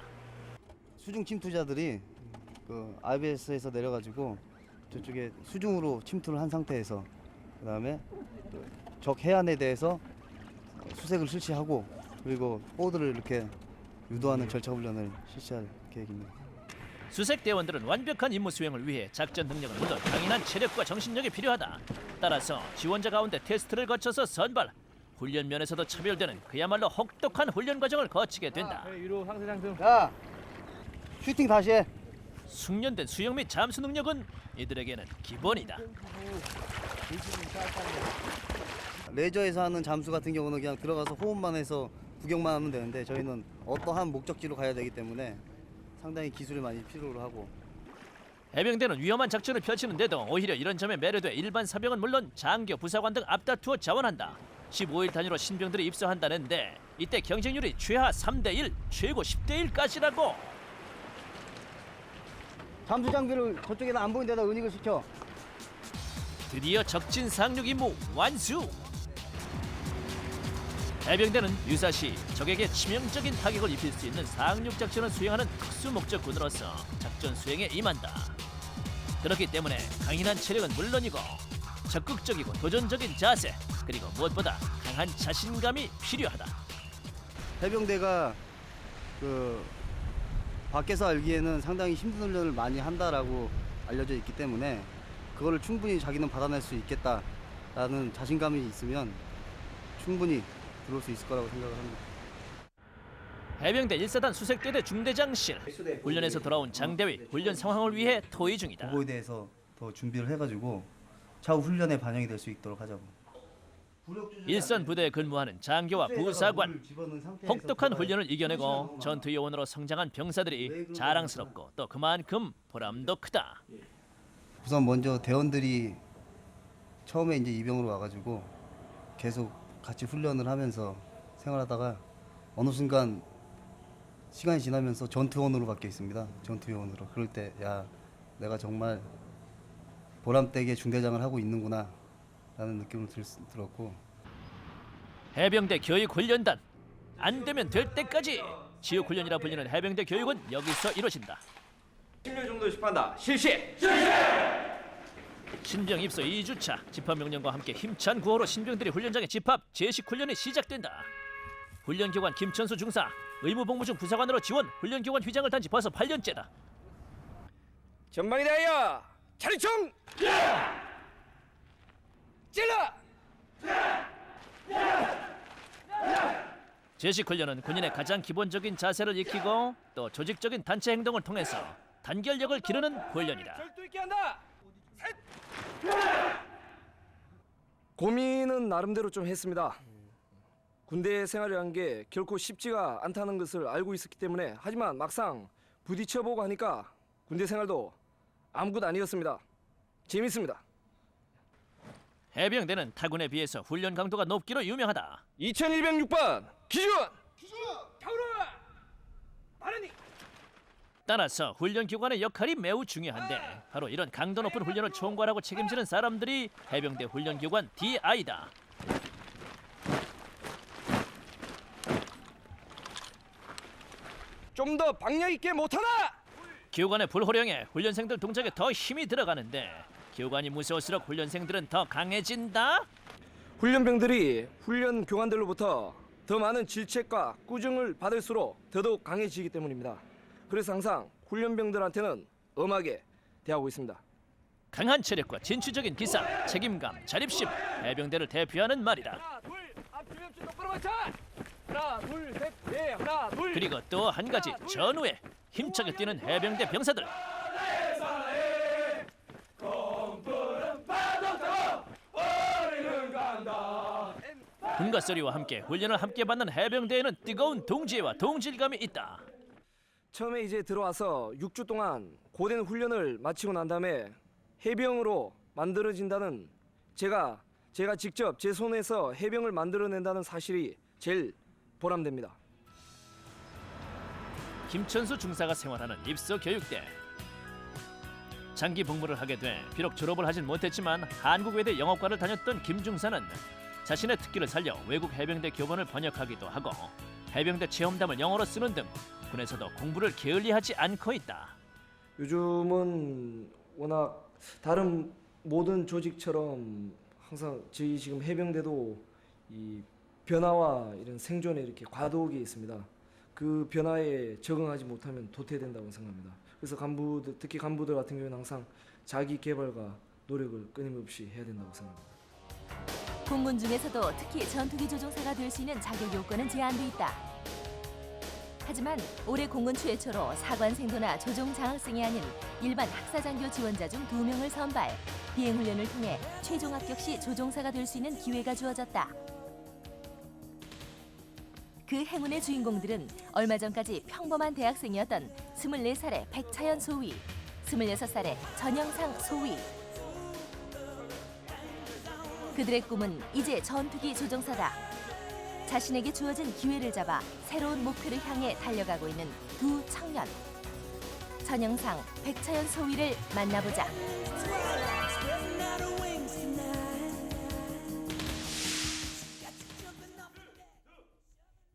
수중 침투자들이 그 RBS에서 내려가지고 저쪽에 수중으로 침투를 한 상태에서 그다음에 적 해안에 대해서 수색을 실시하고 그리고 포드를 이렇게 유도하는 절차 훈련을 실시할 계획입니다. 수색대원들은 완벽한 임무 수행을 위해 작전 능력은 물론 강인한 체력과 정신력이 필요하다. 따라서 지원자 가운데 테스트를 거쳐서 선발, 훈련 면에서도 차별되는 그야말로 혹독한 훈련 과정을 거치게 된다. 위로 상세장 등. 자, 슈팅 다시 해. 숙련된 수영 및 잠수 능력은 이들에게는 기본이다. 레저에서 하는 잠수 같은 경우는 그냥 들어가서 호흡만 해서 구경만 하면 되는데 저희는 어떠한 목적지로 가야 되기 때문에 상당히 기술이 많이 필요로 하고. 해병대는 위험한 작전을 펼치는데도 오히려 이런 점에 매료돼 일반 사병은 물론 장교, 부사관 등 앞다투어 자원한다. 15일 단위로 신병들이 입소한다는데 이때 경쟁률이 최하 3대1, 최고 10대1까지라고. 잠수 장비를 저쪽에다 안 보이는 데다 은닉을 시켜. 드디어 적진 상륙 임무 완수. 해병대는 유사시 적에게 치명적인 타격을 입힐 수 있는 상륙 작전을 수행하는 특수 목적군으로서 작전 수행에 임한다. 그렇기 때문에 강인한 체력은 물론이고 적극적이고 도전적인 자세, 그리고 무엇보다 강한 자신감이 필요하다. 해병대가 그 밖에서 알기에는 상당히 힘든 훈련을 많이 한다라고 알려져 있기 때문에 그거를 충분히 자기는 받아낼 수 있겠다라는 자신감이 있으면 충분히 들어올 수 있을 거라고 생각을 합니다. 해병대 1사단 수색대대 중대장실 훈련에서 돌아온 장대위 훈련 상황을 위해 토의 중이다. 그거에 대해서 더 준비를 해가지고 차후 훈련에 반영이 될 수 있도록 하자고. 일선 부대에 근무하는 장교와 부사관, 혹독한 훈련을 이겨내고 전투 요원으로 성장한 병사들이 자랑스럽고 또 그만큼 보람도 크다. 우선 먼저 대원들이 처음에 이제 입영으로 와가지고 계속 같이 훈련을 하면서 생활하다가 어느 순간 시간이 지나면서 전투요원으로 바뀌어 있습니다. 전투요원으로. 그럴 때 야, 내가 정말 보람되게 중대장을 하고 있는구나 라는 느낌을 들었고. 해병대 교육훈련단, 안 되면 될 때까지 지옥훈련이라 불리는 해병대 교육은 여기서 이루어진다. 10년 정도 집한다. 실시! 신병 입소 2주차 집합명령과 함께 힘찬 구호로 신병들이 훈련장에 집합, 제식 훈련이 시작된다. 훈련교관 김천수 중사, 의무복무 중 부사관으로 지원, 훈련교관 휘장을 단지 벌써 8년째다. 전방에 대하여 차리총! 찔러! 제식 훈련은 군인의 가장 기본적인 자세를 익히고 또 조직적인 단체 행동을 통해서 단결력을 기르는 훈련이다. 절도 있게 한다. 셋! 고민은 나름대로 좀 했습니다. 군대 생활을 한 게 결코 쉽지가 않다는 것을 알고 있었기 때문에, 하지만 막상 부딪혀보고 하니까 군대 생활도 아무것도 아니었습니다. 재밌습니다. 해병대는 타군에 비해서 훈련 강도가 높기로 유명하다. 2106번 기준! 타오르! 바르니! 따라서 훈련 기관의 역할이 매우 중요한데 바로 이런 강도 높은 훈련을 총괄하고 책임지는 사람들이 해병대 훈련 기관 DI다. 좀 더 박력 있게 못하나? 교관의 불호령에 훈련생들 동작에 더 힘이 들어가는데 교관이 무서울수록 훈련생들은 더 강해진다. 훈련병들이 훈련 교관들로부터 더 많은 질책과 꾸중을 받을수록 더더욱 강해지기 때문입니다. 그래서 항상 훈련병들한테는 엄하게 대하고 있습니다. 강한 체력과 진취적인 기상, 책임감, 자립심, 해병대를 대표하는 말이다. 하나, 둘, 셋, 넷, 하나, 둘. 그리고 또 한 가지, 전후에 힘차게 뛰는 해병대 병사들. 군가 소리와 함께 훈련을 함께 받는 해병대에는 뜨거운 동지애와 동질감이 있다. 처음에 이제 들어와서 6주 동안 고된 훈련을 마치고 난 다음에 해병으로 만들어진다는 제가 직접 제 손에서 해병을 만들어낸다는 사실이 제일 보람됩니다. 김천수 중사가 생활하는 입소 교육대. 장기 복무를 하게 돼 비록 졸업을 하진 못했지만 한국외대 영어과를 다녔던 김 중사는 자신의 특기를 살려 외국 해병대 교본을 번역하기도 하고 해병대 체험담을 영어로 쓰는 등 군에서도 공부를 게을리하지 않고 있다. 요즘은 워낙 다른 모든 조직처럼 항상 저희 지금 해병대도 이 변화와 이런 생존에 이렇게 과도기에 있습니다. 그 변화에 적응하지 못하면 도태된다고 생각합니다. 그래서 간부들, 특히 간부들 같은 경우는 항상 자기 개발과 노력을 끊임없이 해야 된다고 생각합니다. 공군 중에서도 특히 전투기 조종사가 될 수 있는 자격 요건은 제한돼 있다. 하지만 올해 공군 최초로 사관생도나 조종 장학생이 아닌 일반 학사장교 지원자 중 2명을 선발, 비행훈련을 통해 최종 합격 시 조종사가 될 수 있는 기회가 주어졌다. 그 행운의 주인공들은 얼마 전까지 평범한 대학생이었던 24살의 백차연 소위, 26살의 전영상 소위. 그들의 꿈은 이제 전투기 조종사다. 자신에게 주어진 기회를 잡아 새로운 목표를 향해 달려가고 있는 두 청년. 전영상, 백차연 소위를 만나보자.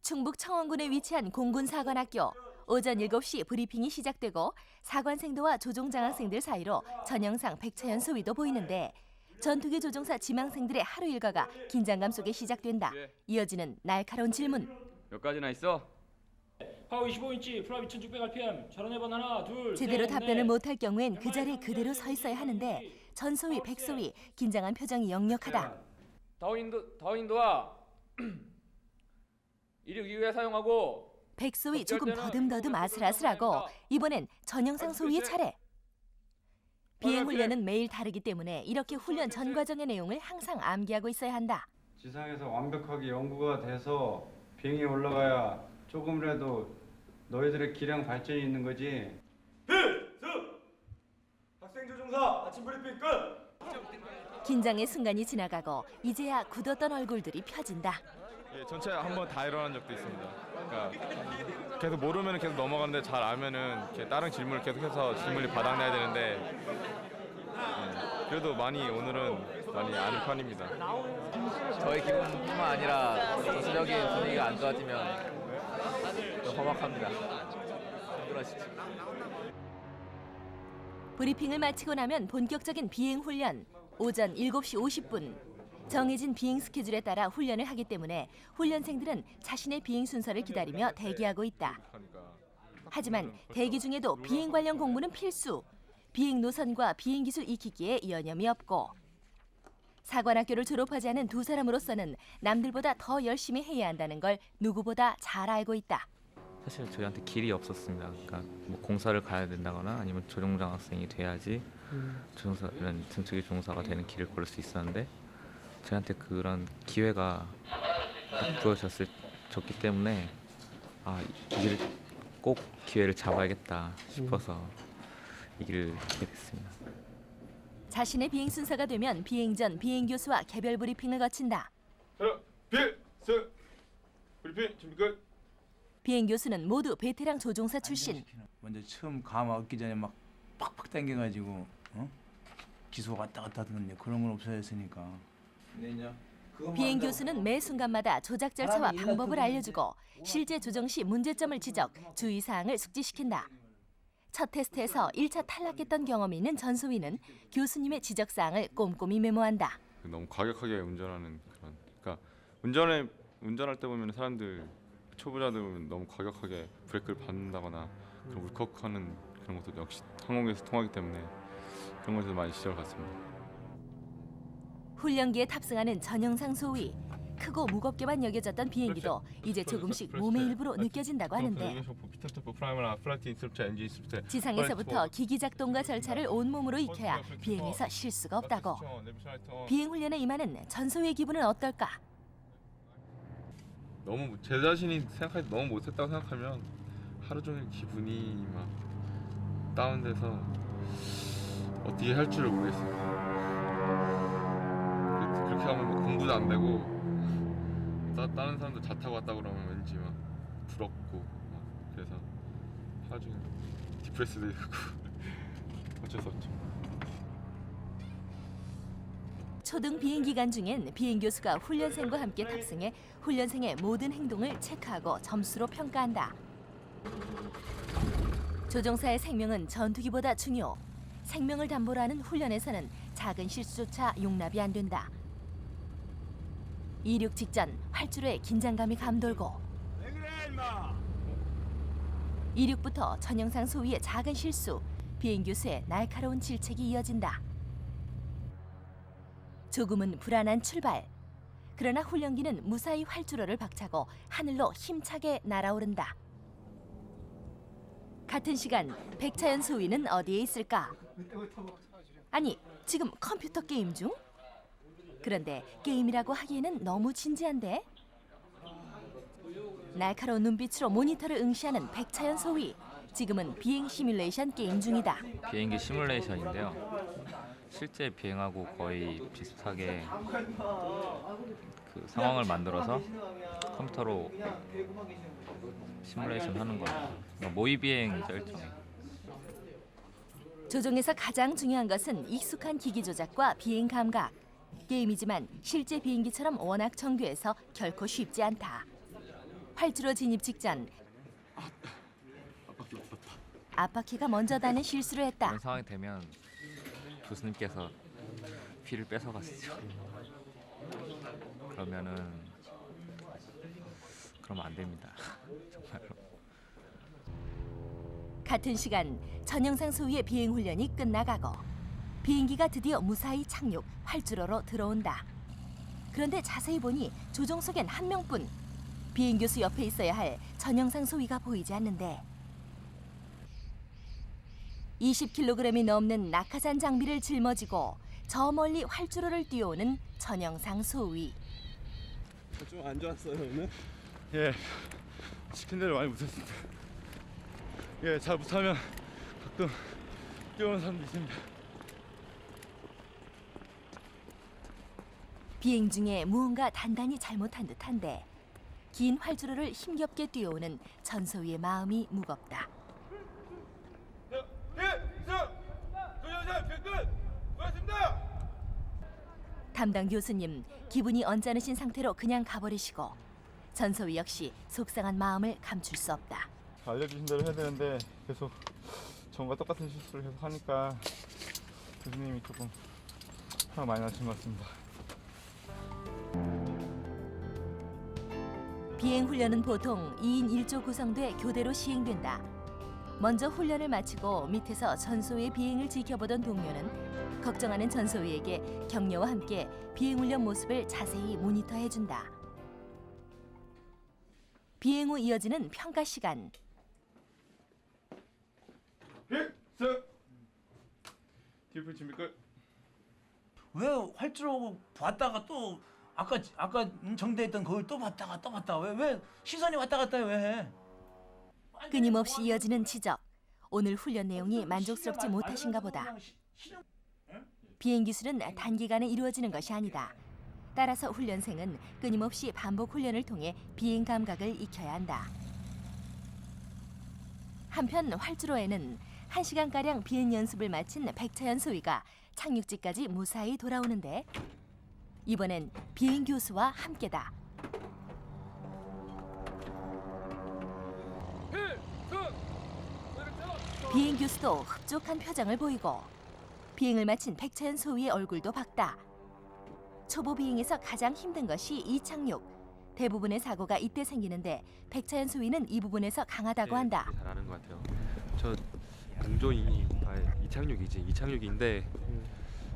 충북 청원군에 위치한 공군사관학교. 오전 7시 브리핑이 시작되고 사관생도와 조종장학생들 사이로 전영상, 백차연 소위도 보이는데 전투기 조종사 지망생들의 하루 일과가 긴장감 속에 시작된다. 이어지는 날카로운 질문. 몇 가지나 있어? 파워 25인치 플랍 2600rpm 전원해번 하나 둘 제대로 셋, 답변을 넷. 못할 경우엔 그 자리에 그대로 서 있어야 하는데 전소위, 백소위 긴장한 표정이 역력하다. 다운인도와 이륙 이후에 사용하고 백소위 조금 더듬더듬 아슬아슬하고 이번엔 전영상 소위의 차례. 비행훈련은 매일 다르기 때문에 이렇게 훈련 전 과정의 내용을 항상 암기하고 있어야 한다. 지상에서 완벽하게 연구가 돼서 비행에 올라가야 조금이라도 너희들의 기량 발전이 있는 거지. 학생 조종사 아침 브리핑 끝. 긴장의 순간이 지나가고 이제야 굳었던 얼굴들이 펴진다. 예, 전체 한번 다 일어난 적도 있습니다. 그러니까 계속 모르면 계속 넘어가는데 잘 알면은 이렇게 다른 질문을 계속해서 질문이 바닥내야 되는데 그래도 오늘은 많이 아는 편입니다. 저희 기분뿐만 아니라 전체적인 분위기가 안 좋아지면 또 험악합니다. 힘들어지죠. 브리핑을 마치고 나면 본격적인 비행 훈련. 오전 7시 50분. 정해진 비행 스케줄에 따라 훈련을 하기 때문에 훈련생들은 자신의 비행 순서를 기다리며 대기하고 있다. 하지만 대기 중에도 비행 관련 공부는 필수. 비행 노선과 비행 기술 익히기에 여념이 없고. 사관학교를 졸업하지 않은 두 사람으로서는 남들보다 더 열심히 해야 한다는 걸 누구보다 잘 알고 있다. 사실 저희한테 길이 없었습니다. 그러니까 뭐 공사를 가야 된다거나 아니면 조종장 학생이 돼야지 조종사 이런 전투기 조종사가 되는 길을 걸을 수 있었는데 저희한테 그런 기회가 딱 주어졌기 때문에 이 길을 꼭 기회를 잡아야겠다 싶어서 이 길을 가게 됐습니다. 자신의 비행 순서가 되면 비행 전 비행 교수와 개별 브리핑을 거친다. 브리핑 준비 끝. 비행 교수는 모두 베테랑 조종사 출신. 먼저 처음 감 얻기 전에 막 팍팍 당겨가지고 기소 왔다 갔다 하던데 그런 건 없어졌으니까. 비행 교수는 매 순간마다 조작 절차와 방법을 알려주고 실제 조정 시 문제점을 지적, 주의사항을 숙지시킨다. 첫 테스트에서 1차 탈락했던 경험이 있는 전소위는 교수님의 지적사항을 꼼꼼히 메모한다. 너무 과격하게 운전하는 그러니까 운전할 때 보면 사람들 초보자들 보면 너무 과격하게 브레이크를 밟는다거나 그런 울컥하는 그런 것도 역시 항공에서 통하기 때문에 그런 것에서 많이 지적을 받습니다. 훈련기에 탑승하는 전영상 소위. 크고 무겁게만 여겨졌던 비행기도 이제 조금씩 몸의 일부로 느껴진다고 하는데 지상에서부터 기기 작동과 절차를 온몸으로 익혀야 비행에서 실수가 없다고. 비행 훈련에 임하는 전소위의 기분은 어떨까? 너무 제 자신이 생각할 때 너무 못했다고 생각하면 하루 종일 기분이 막 다운돼서 뒤에 할 줄을 모르겠어요. 그렇게 하면 뭐 공부도 안 되고 다른 사람들 다 타고 왔다 그러면 왠지 막 부럽고 막 그래서 하루 종일 디프레스도 있고 어쩔 수 없죠. 초등 비행 기간 중엔 비행 교수가 훈련생과 함께 탑승해 훈련생의 모든 행동을 체크하고 점수로 평가한다. 조종사의 생명은 전투기보다 중요. 생명을 담보로 하는 훈련에서는 작은 실수조차 용납이 안 된다. 이륙 직전 활주로에 긴장감이 감돌고 이륙부터 전형상 소위의 작은 실수, 비행 교수의 날카로운 질책이 이어진다. 조금은 불안한 출발. 그러나 훈련기는 무사히 활주로를 박차고 하늘로 힘차게 날아오른다. 같은 시간 백차연 소위는 어디에 있을까? 아니, 지금 컴퓨터 게임 중? 그런데 게임이라고 하기에는 너무 진지한데? 날카로운 눈빛으로 모니터를 응시하는 백차연 소위. 지금은 비행 시뮬레이션 게임 중이다. 비행기 시뮬레이션인데요. 실제 비행하고 거의 비슷하게 그 상황을 만들어서 컴퓨터로 시뮬레이션 하는 거예요. 모의 비행이죠, 일종의. 조종에서 가장 중요한 것은 익숙한 기기 조작과 비행 감각. 게임이지만 실제 비행기처럼 워낙 정교해서 결코 쉽지 않다. 활주로 진입 직전 앞바퀴가 먼저 닿는 실수를 했다. 그런 상황이 되면 교수님께서 피를 뺏어가시죠. 그러면 안 됩니다. 정말로. 같은 시간 전형상 소위의 비행 훈련이 끝나가고 비행기가 드디어 무사히 착륙, 활주로로 들어온다. 그런데 자세히 보니 조종석엔 한 명뿐. 비행 교수 옆에 있어야 할 전형상 소위가 보이지 않는데 20kg이 넘는 낙하산 장비를 짊어지고 저 멀리 활주로를 뛰어오는 전형상 소위. 좀 안 좋았어요 오늘? 예, 시킨 대로 많이 못했습니다. 예, 잘 못하면 가끔 뛰어오는 사람도 있습니다. 비행 중에 무언가 단단히 잘못한 듯한데 긴 활주로를 힘겹게 뛰어오는 전소위의 마음이 무겁다. 담당 교수님 기분이 언짢으신 상태로 그냥 가버리시고 전소위 역시 속상한 마음을 감출 수 없다. 알려주신 대로 해야 되는데 계속 전과 똑같은 실수를 계속 하니까 교수님이 조금 화가 많이 나신 것 같습니다. 비행 훈련은 보통 2인 1조 구성돼 교대로 시행된다. 먼저 훈련을 마치고 밑에서 전소위의 비행을 지켜보던 동료는 걱정하는 전소위에게 격려와 함께 비행 훈련 모습을 자세히 모니터해준다. 비행 후 이어지는 평가 시간. 디플 준비 끝. 왜 활주로 봤다가 또 아까 정대했던 거울 또 봤다가 왜 시선이 왔다 갔다 왜 해? 끊임없이 이어지는 지적. 오늘 훈련 내용이 만족스럽지 못하신가 보다. 비행 기술은 단기간에 이루어지는 것이 아니다. 따라서 훈련생은 끊임없이 반복 훈련을 통해 비행 감각을 익혀야 한다. 한편 활주로에는 1시간가량 비행 연습을 마친 백차연 소위가 착륙지까지 무사히 돌아오는데 이번엔 비행 교수와 함께다. 비행 교수도 흡족한 표정을 보이고 비행을 마친 백차연 소위의 얼굴도 밝다. 초보 비행에서 가장 힘든 것이 이착륙. 대부분의 사고가 이때 생기는데 백차연 소위는 이 부분에서 강하다고 한다. 잘하는 것 같아요. 저 운전이 이착륙이지 이착륙인데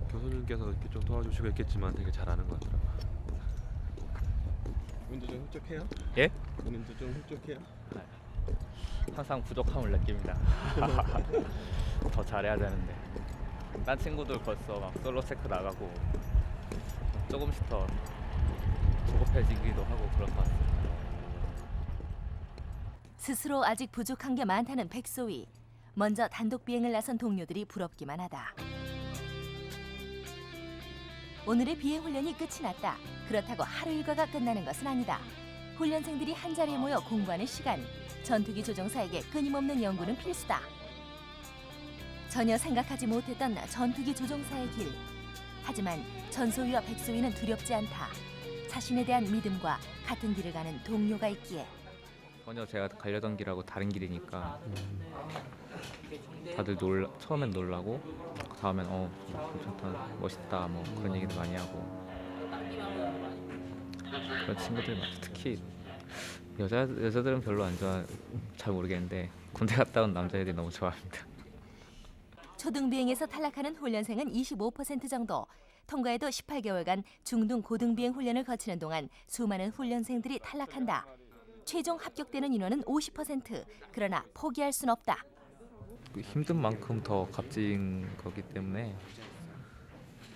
교수님께서 이렇게 좀 도와주시고 했겠지만 되게 잘하는 것 같더라고요. 운도 좀 흡족해요? 예? 운도 좀 흡족해요? 항상 부족함을 느낍니다. 더 잘해야 되는데. 딴 친구들 벌써 막 솔로 체크 나가고 조금씩 더 조급해지기도 하고 그런 것 같습니다. 스스로 아직 부족한 게 많다는 백소위. 먼저 단독 비행을 나선 동료들이 부럽기만 하다. 오늘의 비행 훈련이 끝이 났다. 그렇다고 하루 일과가 끝나는 것은 아니다. 훈련생들이 한자리에 모여 공부하는 시간. 전투기 조종사에게 끊임없는 연구는 필수다. 전혀 생각하지 못했던 전투기 조종사의 길. 하지만 전소위와 백소위는 두렵지 않다. 자신에 대한 믿음과 같은 길을 가는 동료가 있기에. 전혀 제가 가려던 길하고 다른 길이니까 다들 처음엔 놀라고 다음엔 괜찮다, 멋있다 뭐 그런 얘기도 많이 하고 그런 친구들 많죠. 특히 여자들은 별로 잘 모르겠는데 군대 갔다 온 남자애들이 너무 좋아합니다. 초등비행에서 탈락하는 훈련생은 25% 정도. 통과해도 18개월간 중등 고등비행 훈련을 거치는 동안 수많은 훈련생들이 탈락한다. 최종 합격되는 인원은 50%. 그러나 포기할 순 없다. 힘든 만큼 더 값진 거기 때문에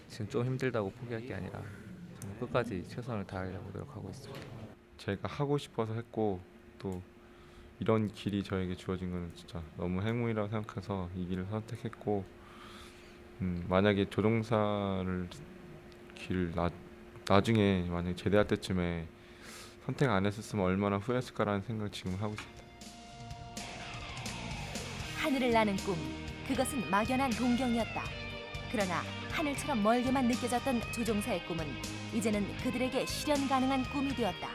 지금 좀 힘들다고 포기할 게 아니라 저는 끝까지 최선을 다하려고 노력하고 있습니다. 제가 하고 싶어서 했고 또 이런 길이 저에게 주어진 거는 진짜 너무 행운이라고 생각해서 이 길을 선택했고 만약에 조종사를 나중에 만약에 제대할 때쯤에 선택 안 했었으면 얼마나 후회했을까라는 생각을 지금 하고 있습니다. 하늘을 나는 꿈, 그것은 막연한 동경이었다. 그러나 하늘처럼 멀게만 느껴졌던 조종사의 꿈은 이제는 그들에게 실현 가능한 꿈이 되었다.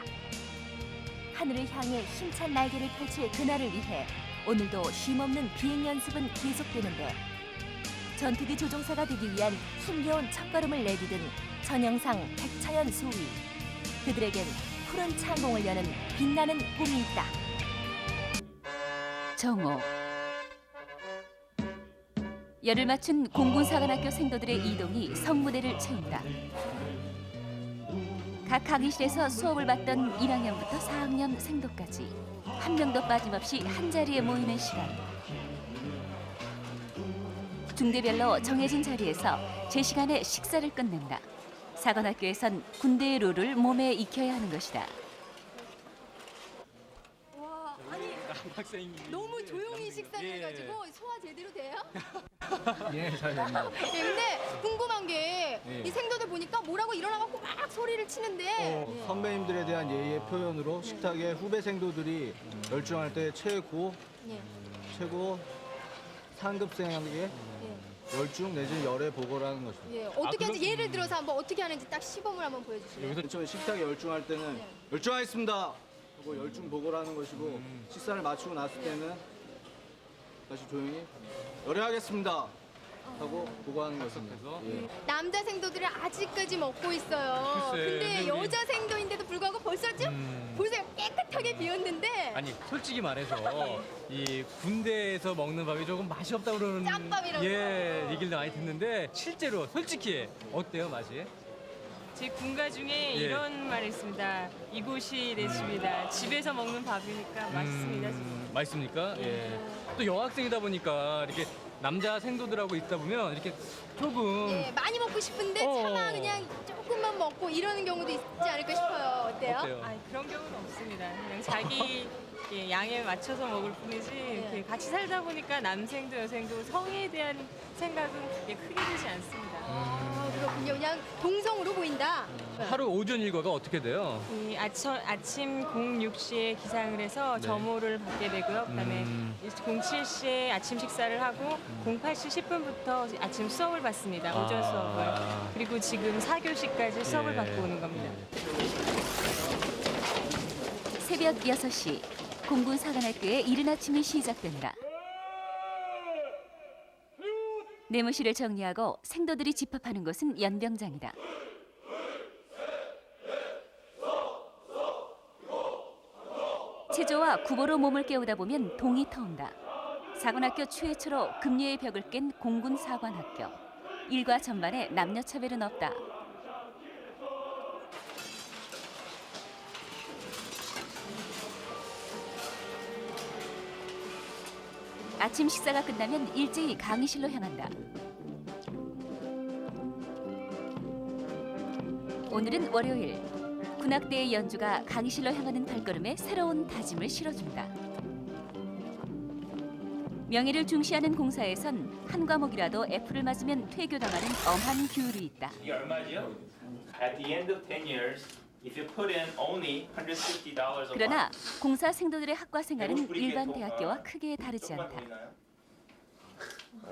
하늘을 향해 힘찬 날개를 펼칠 그날을 위해 오늘도 쉼없는 비행 연습은 계속되는데 전투기 조종사가 되기 위한 힘겨운 첫걸음을 내디딘 전영상, 백차연 소위. 그들에겐 푸른 창공을 여는 빛나는 꿈이 있다. 정오. 열을 맞춘 공군사관학교 생도들의 이동이 성무대를 채운다. 각 강의실에서 수업을 받던 1학년부터 4학년 생도까지 한 명도 빠짐없이 한자리에 모이는 시간. 중대별로 정해진 자리에서 제 시간에 식사를 끝낸다. 사관학교에선 군대의 룰을 몸에 익혀야 하는 것이다. 와, 아니 너무 조용히 식사를 해가지고 소화 제대로 돼요? 예, 잘 됩니다. 근데 궁금한 게 이 생도들 보니까 뭐라고 일어나갖고 막 소리를 치는데 선배님들에 대한 예의의 표현으로 식탁에 후배 생도들이 열중할 때 최고 상급생에게 열중 내지 열애 보고를 하는 것입니다. 예, 어떻게 하는지 예를 들어서 한번 어떻게 하는지 딱 시범을 한번 보여주실래요? 여기서 식탁에 열중할 때는 열중하겠습니다 하고 열중 보고를 하는 것이고 식사를 마치고 났을 때는 다시 조용히 열애하겠습니다 하고 보고하는 것입니다. 예. 남자 생도들은 아직까지 먹고 있어요. 글쎄, 근데 여자 생도인데도 불구하고 벌써 좀 보세요, 깨끗하게 비었는데 아니 솔직히 말해서 이 군대에서 먹는 밥이 조금 맛이 없다고 그러는 짬밥이라고. 얘기를 많이 듣는데 실제로 솔직히 어때요 맛이? 제 군가 중에 예. 이런 말이 있습니다. 이곳이 내 집이다. 집에서 먹는 밥이니까 맛있습니다. 맛있습니까? 예. 또 여학생이다 보니까 이렇게 남자 생도들하고 있다 보면 이렇게 조금 예, 많이 먹고 싶은데 차마 그냥 조금만 먹고 이러는 경우도 있지 않을까 싶어요. 어때요? 어때요? 그런 경우는 없습니다. 그냥 자기 양에 맞춰서 먹을 뿐이지 이렇게 같이 살다 보니까 남생도 여생도 성에 대한 생각은 그렇게 크게 되지 않습니다. 그렇군요. 그냥 동성으로 보인다. 하루 오전 일과가 어떻게 돼요? 이 아침 06시에 기상을 해서 네. 점호를 받게 되고요. 그다음에 07시에 아침 식사를 하고 08시 10분부터 아침 수업을 받습니다. 오전 수업을. 그리고 지금 4교시까지 수업을 예. 받고 오는 겁니다. 새벽 6시 공군사관학교에 이른 아침이 시작된다. 내무실을 정리하고 생도들이 집합하는 곳은 연병장이다. 체조와 구보로 몸을 깨우다 보면 동이 터온다. 사관학교 최초로 금리의 벽을 깬 공군사관학교. 일과 전반에 남녀 차별은 없다. 아침 식사가 끝나면 일제히 강의실로 향한다. 오늘은 월요일. 군악대의 연주가 강의실로 향하는 발걸음에 새로운 다짐을 실어준다. 명예를 중시하는 공사에선 한 과목이라도 F를 맞으면 퇴교당하는 엄한 규율이 있다. 이게 얼마죠? At the end of 10 years, if you put in only $150 a month. 그러나 공사 생도들의 학과 생활은 일반 대학교와 크게 다르지 않다.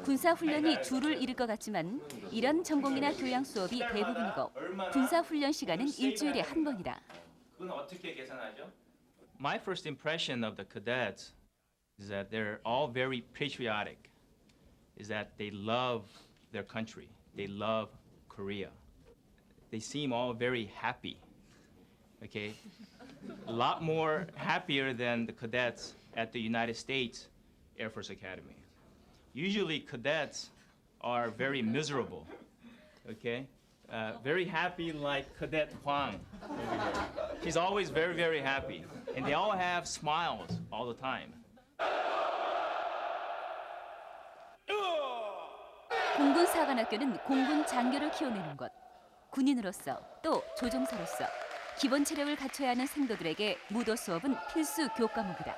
군사 훈련이 주를 이룰 것 같지만 이런 전공이나 교양 수업이 대부분이고 군사 훈련 시간은 일주일에 한 번이다. 그건 어떻게 계산하죠? My first impression of the cadets is that they're all very patriotic. Is that they love their country. They love Korea. They seem all very happy. Okay? A lot more happier than the cadets at the United States Air Force Academy. Usually cadets are very miserable. Okay? Very happy like Cadet Huang over here. He's always very, very happy. And they all have smiles all the time. 공군사관학교는 공군 장교를 키워내는 곳. 군인으로서 또 조종사로서 기본 체력을 갖춰야 하는 생도들에게 무도 수업은 필수 교과목이다.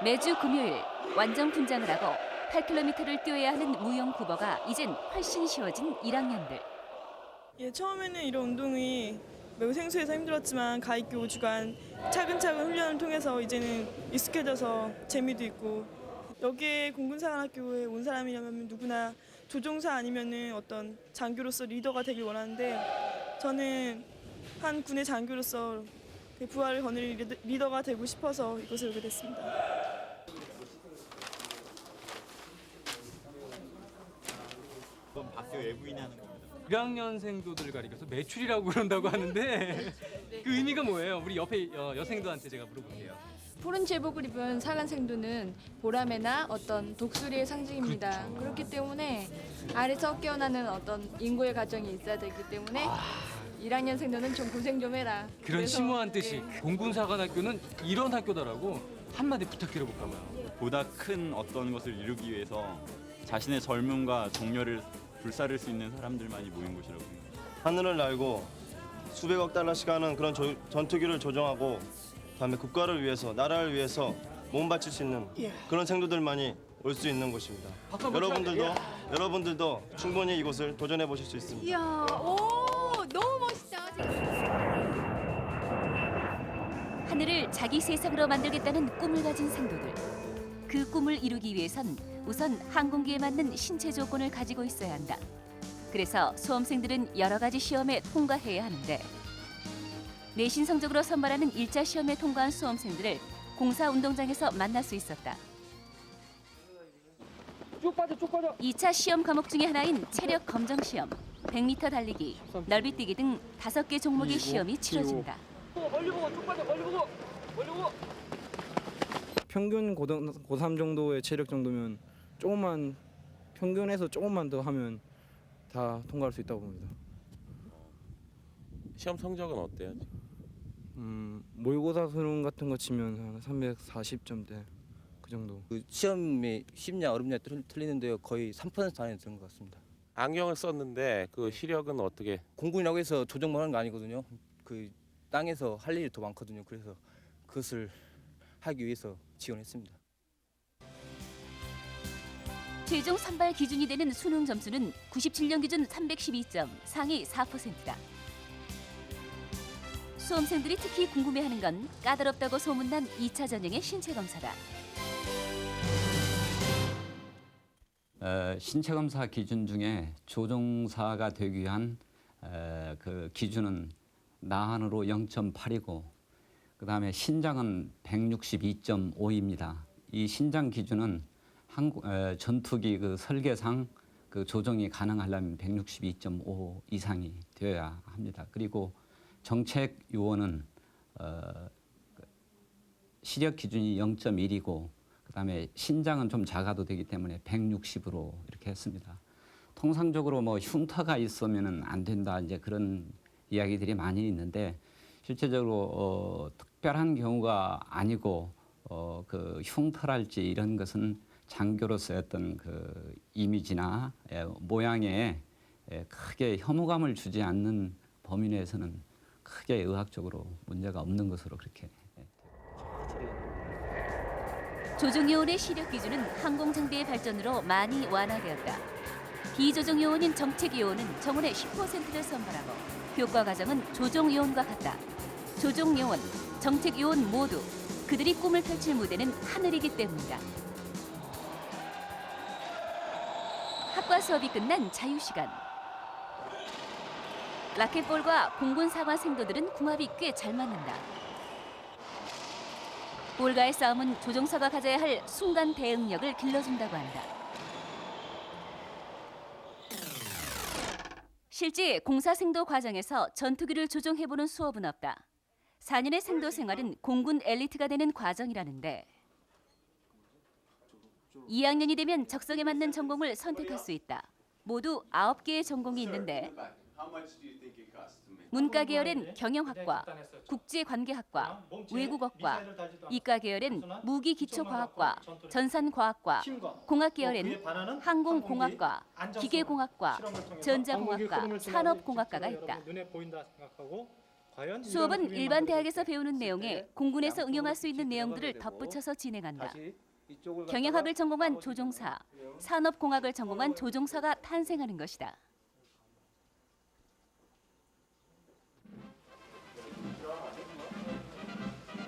매주 금요일 완전 분장을 하고 8km를 뛰어야 하는 무용 구보가 이젠 훨씬 쉬워진 1학년들. 예, 처음에는 이런 운동이 매우 생소해서 힘들었지만 가입교 5주간 차근차근 훈련을 통해서 이제는 익숙해져서 재미도 있고 여기에 공군사관학교에 온 사람이라면 누구나 조종사 아니면은 어떤 장교로서 리더가 되길 원하는데 저는 한 군의 장교로서 부하를 거느릴 리더가 되고 싶어서 이곳에 오게 됐습니다. 봤어요. 외부인이 하는 겁니다. 1학년생도들 가리켜서 매출이라고 그런다고 하는데 그 의미가 뭐예요? 우리 옆에 여생도한테 제가 물어볼게요. 푸른 제복을 입은 사관생도는 보람에나 어떤 독수리의 상징입니다. 그렇죠. 그렇기 때문에 아래서 깨어나는 어떤 인고의 가정이 있어야 되기 때문에 1학년생도는 좀 고생 좀 해라. 그런 그래서, 심오한 뜻이 예. 공군사관학교는 이런 학교다라고 한마디 부탁드려볼까 봐요. 보다 큰 어떤 것을 이루기 위해서 자신의 젊음과 정열을 불사를 수 있는 사람들만이 모인 곳이라고 생각합니다. 하늘을 날고 수백억 달러씩 하는 그런 전투기를 조종하고 그다음에 국가를 위해서 나라를 위해서 몸 바칠 수 있는 그런 생도들만이 올 수 있는 곳입니다. 여러분들도 충분히 이곳을 도전해 보실 수 있습니다. 이야, 오, 너무 멋있다. 하늘을 자기 세상으로 만들겠다는 꿈을 가진 생도들. 그 꿈을 이루기 위해선 우선 항공기에 맞는 신체 조건을 가지고 있어야 한다. 그래서 수험생들은 여러 가지 시험에 통과해야 하는데 내신 성적으로 선발하는 1차 시험에 통과한 수험생들을 공사운동장에서 만날 수 있었다. 쭉 빠져. 2차 시험 과목 중에 하나인 체력 검정 시험, 100m 달리기, 넓이뛰기 등 5개 종목의 시험이 치러진다. 멀리 보고 쭉 빠져. 멀리 보고. 평균 고3 정도의 체력 정도면 조금만 평균에서 조금만 더 하면 다 통과할 수 있다고 봅니다. 시험 성적은 어때요? 모의고사 수능 같은 거 치면 한 340점대 그 정도. 그 시험이 쉽냐 어렵냐 틀리는데요. 거의 3% 안에 드는 것 같습니다. 안경을 썼는데 그 시력은 어떻게? 공군이라고 해서 조정만 하는 거 아니거든요. 그 땅에서 할 일이 더 많거든요. 그래서 그것을 하기 위해서 지원했습니다. 최종 선발 기준이 되는 수능 점수는 97년 기준 312점, 상위 4%다. 수험생들이 특히 궁금해하는 건 까다롭다고 소문난 2차 전형의 신체 검사다. 신체 검사 기준 중에 조종사가 되기 위한 그 기준은 나한으로 0.8이고 그다음에 신장은 162.5입니다. 이 신장 기준은 전투기 그 설계상 그 조종이 가능하려면 162.5 이상이 되어야 합니다. 그리고 정책 요원은 시력 기준이 0.1이고 그다음에 신장은 좀 작아도 되기 때문에 160으로 이렇게 했습니다. 통상적으로 뭐 흉터가 있으면은 안 된다 이제 그런 이야기들이 많이 있는데 실제적으로 특별한 경우가 아니고 그 흉터랄지 이런 것은 장교로서의 어떤 그 이미지나 모양에 크게 혐오감을 주지 않는 범위 내에서는 크게 의학적으로 문제가 없는 것으로 그렇게. 조종요원의 시력 기준은 항공장비의 발전으로 많이 완화되었다. 비조종요원인 정책요원은 정원의 10%를 선발하고 교과 과정은 조종요원과 같다. 조종요원, 정책요원 모두 그들이 꿈을 펼칠 무대는 하늘이기 때문이다. 학과 수업이 끝난 자유시간. 라켓볼과 공군 사관 생도들은 궁합이 꽤 잘 맞는다. 볼과의 싸움은 조종사가 가져야 할 순간 대응력을 길러준다고 한다. 실제 공사 생도 과정에서 전투기를 조종해보는 수업은 없다. 4년의 생도 생활은 공군 엘리트가 되는 과정이라는데 2학년이 되면 적성에 맞는 전공을 선택할 수 있다. 모두 9개의 전공이 있는데 문과 계열엔 경영학과, 국제관계학과, 외국어과, 이과 계열엔 무기기초과학과, 전산과학과, 공학 계열엔 항공공학과, 기계공학과, 전자공학과, 산업공학과가 있다. 수업은 일반 대학에서 배우는 내용에 공군에서 응용할 수 있는 내용들을 덧붙여서 진행한다. 경영학을 전공한 조종사, 산업공학을 전공한 조종사가 탄생하는 것이다.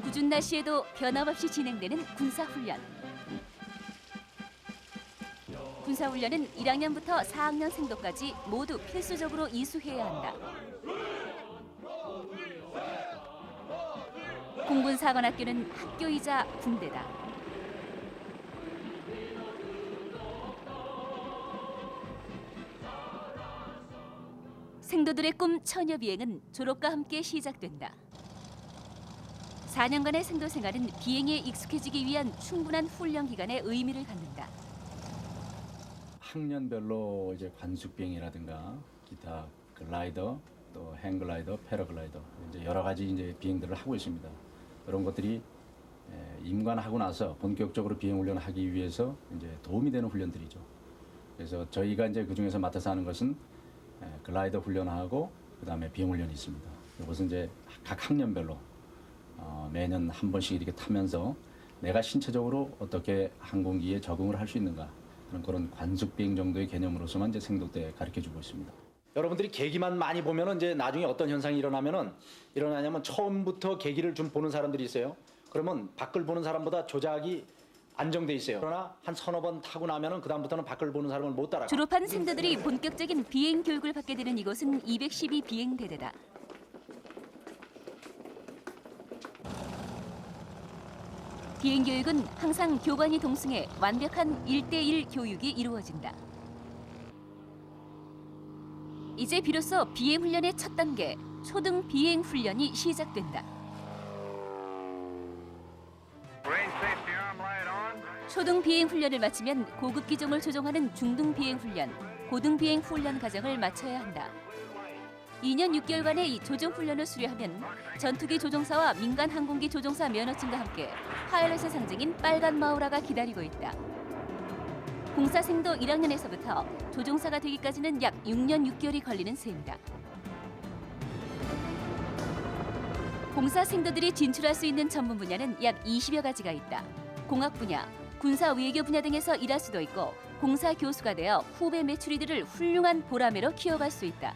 궂은 날씨에도 변함없이 진행되는 군사훈련. 군사훈련은 1학년부터 4학년 생도까지 모두 필수적으로 이수해야 한다. 공군사관학교는 학교이자 군대다. 생도들의 꿈 처녀비행은 졸업과 함께 시작된다. 4년간의 생도 생활은 비행에 익숙해지기 위한 충분한 훈련 기간에 의미를 갖는다. 학년별로 이제 관숙 비행이라든가 기타 글라이더, 또 행글라이더, 패러글라이더 이제 여러 가지 이제 비행들을 하고 있습니다. 이런 것들이 임관하고 나서 본격적으로 비행 훈련을 하기 위해서 이제 도움이 되는 훈련들이죠. 그래서 저희가 이제 그 중에서 맡아서 하는 것은 글라이더 훈련하고 그다음에 비행 훈련이 있습니다. 이것은 이제 각 학년별로 매년 한 번씩 이렇게 타면서 내가 신체적으로 어떻게 항공기에 적응을 할 수 있는가 그런 관숙 비행 정도의 개념으로서만 이제 생도 때 가르쳐주고 있습니다. 여러분들이 계기만 많이 보면은 이제 나중에 어떤 현상이 일어나냐면 처음부터 계기를 좀 보는 사람들이 있어요. 그러면 밖을 보는 사람보다 조작이 안정돼 있어요. 그러나 한 서너 번 타고 나면은 그다음부터는 밖을 보는 사람을 못 따라가. 졸업한 생도들이 본격적인 비행 교육을 받게 되는 이곳은 212 비행대대다. 비행 교육은 항상 교관이 동승해 완벽한 1대1 교육이 이루어진다. 이제 비로소 비행 훈련의 첫 단계, 초등 비행 훈련이 시작된다. 초등 비행 훈련을 마치면 고급 기종을 조종하는 중등 비행 훈련, 고등 비행 훈련 과정을 마쳐야 한다. 2년 6개월간의 이 조종 훈련을 수료하면 전투기 조종사와 민간 항공기 조종사 면허증과 함께 파일럿의 상징인 빨간 마우라가 기다리고 있다. 공사생도 1학년에서부터 조종사가 되기까지는 약 6년 6개월이 걸리는 셈이다. 공사생도들이 진출할 수 있는 전문 분야는 약 20여 가지가 있다. 공학 분야, 군사 외교 분야 등에서 일할 수도 있고 공사 교수가 되어 후배 메추리들을 훌륭한 보라매로 키워갈 수 있다.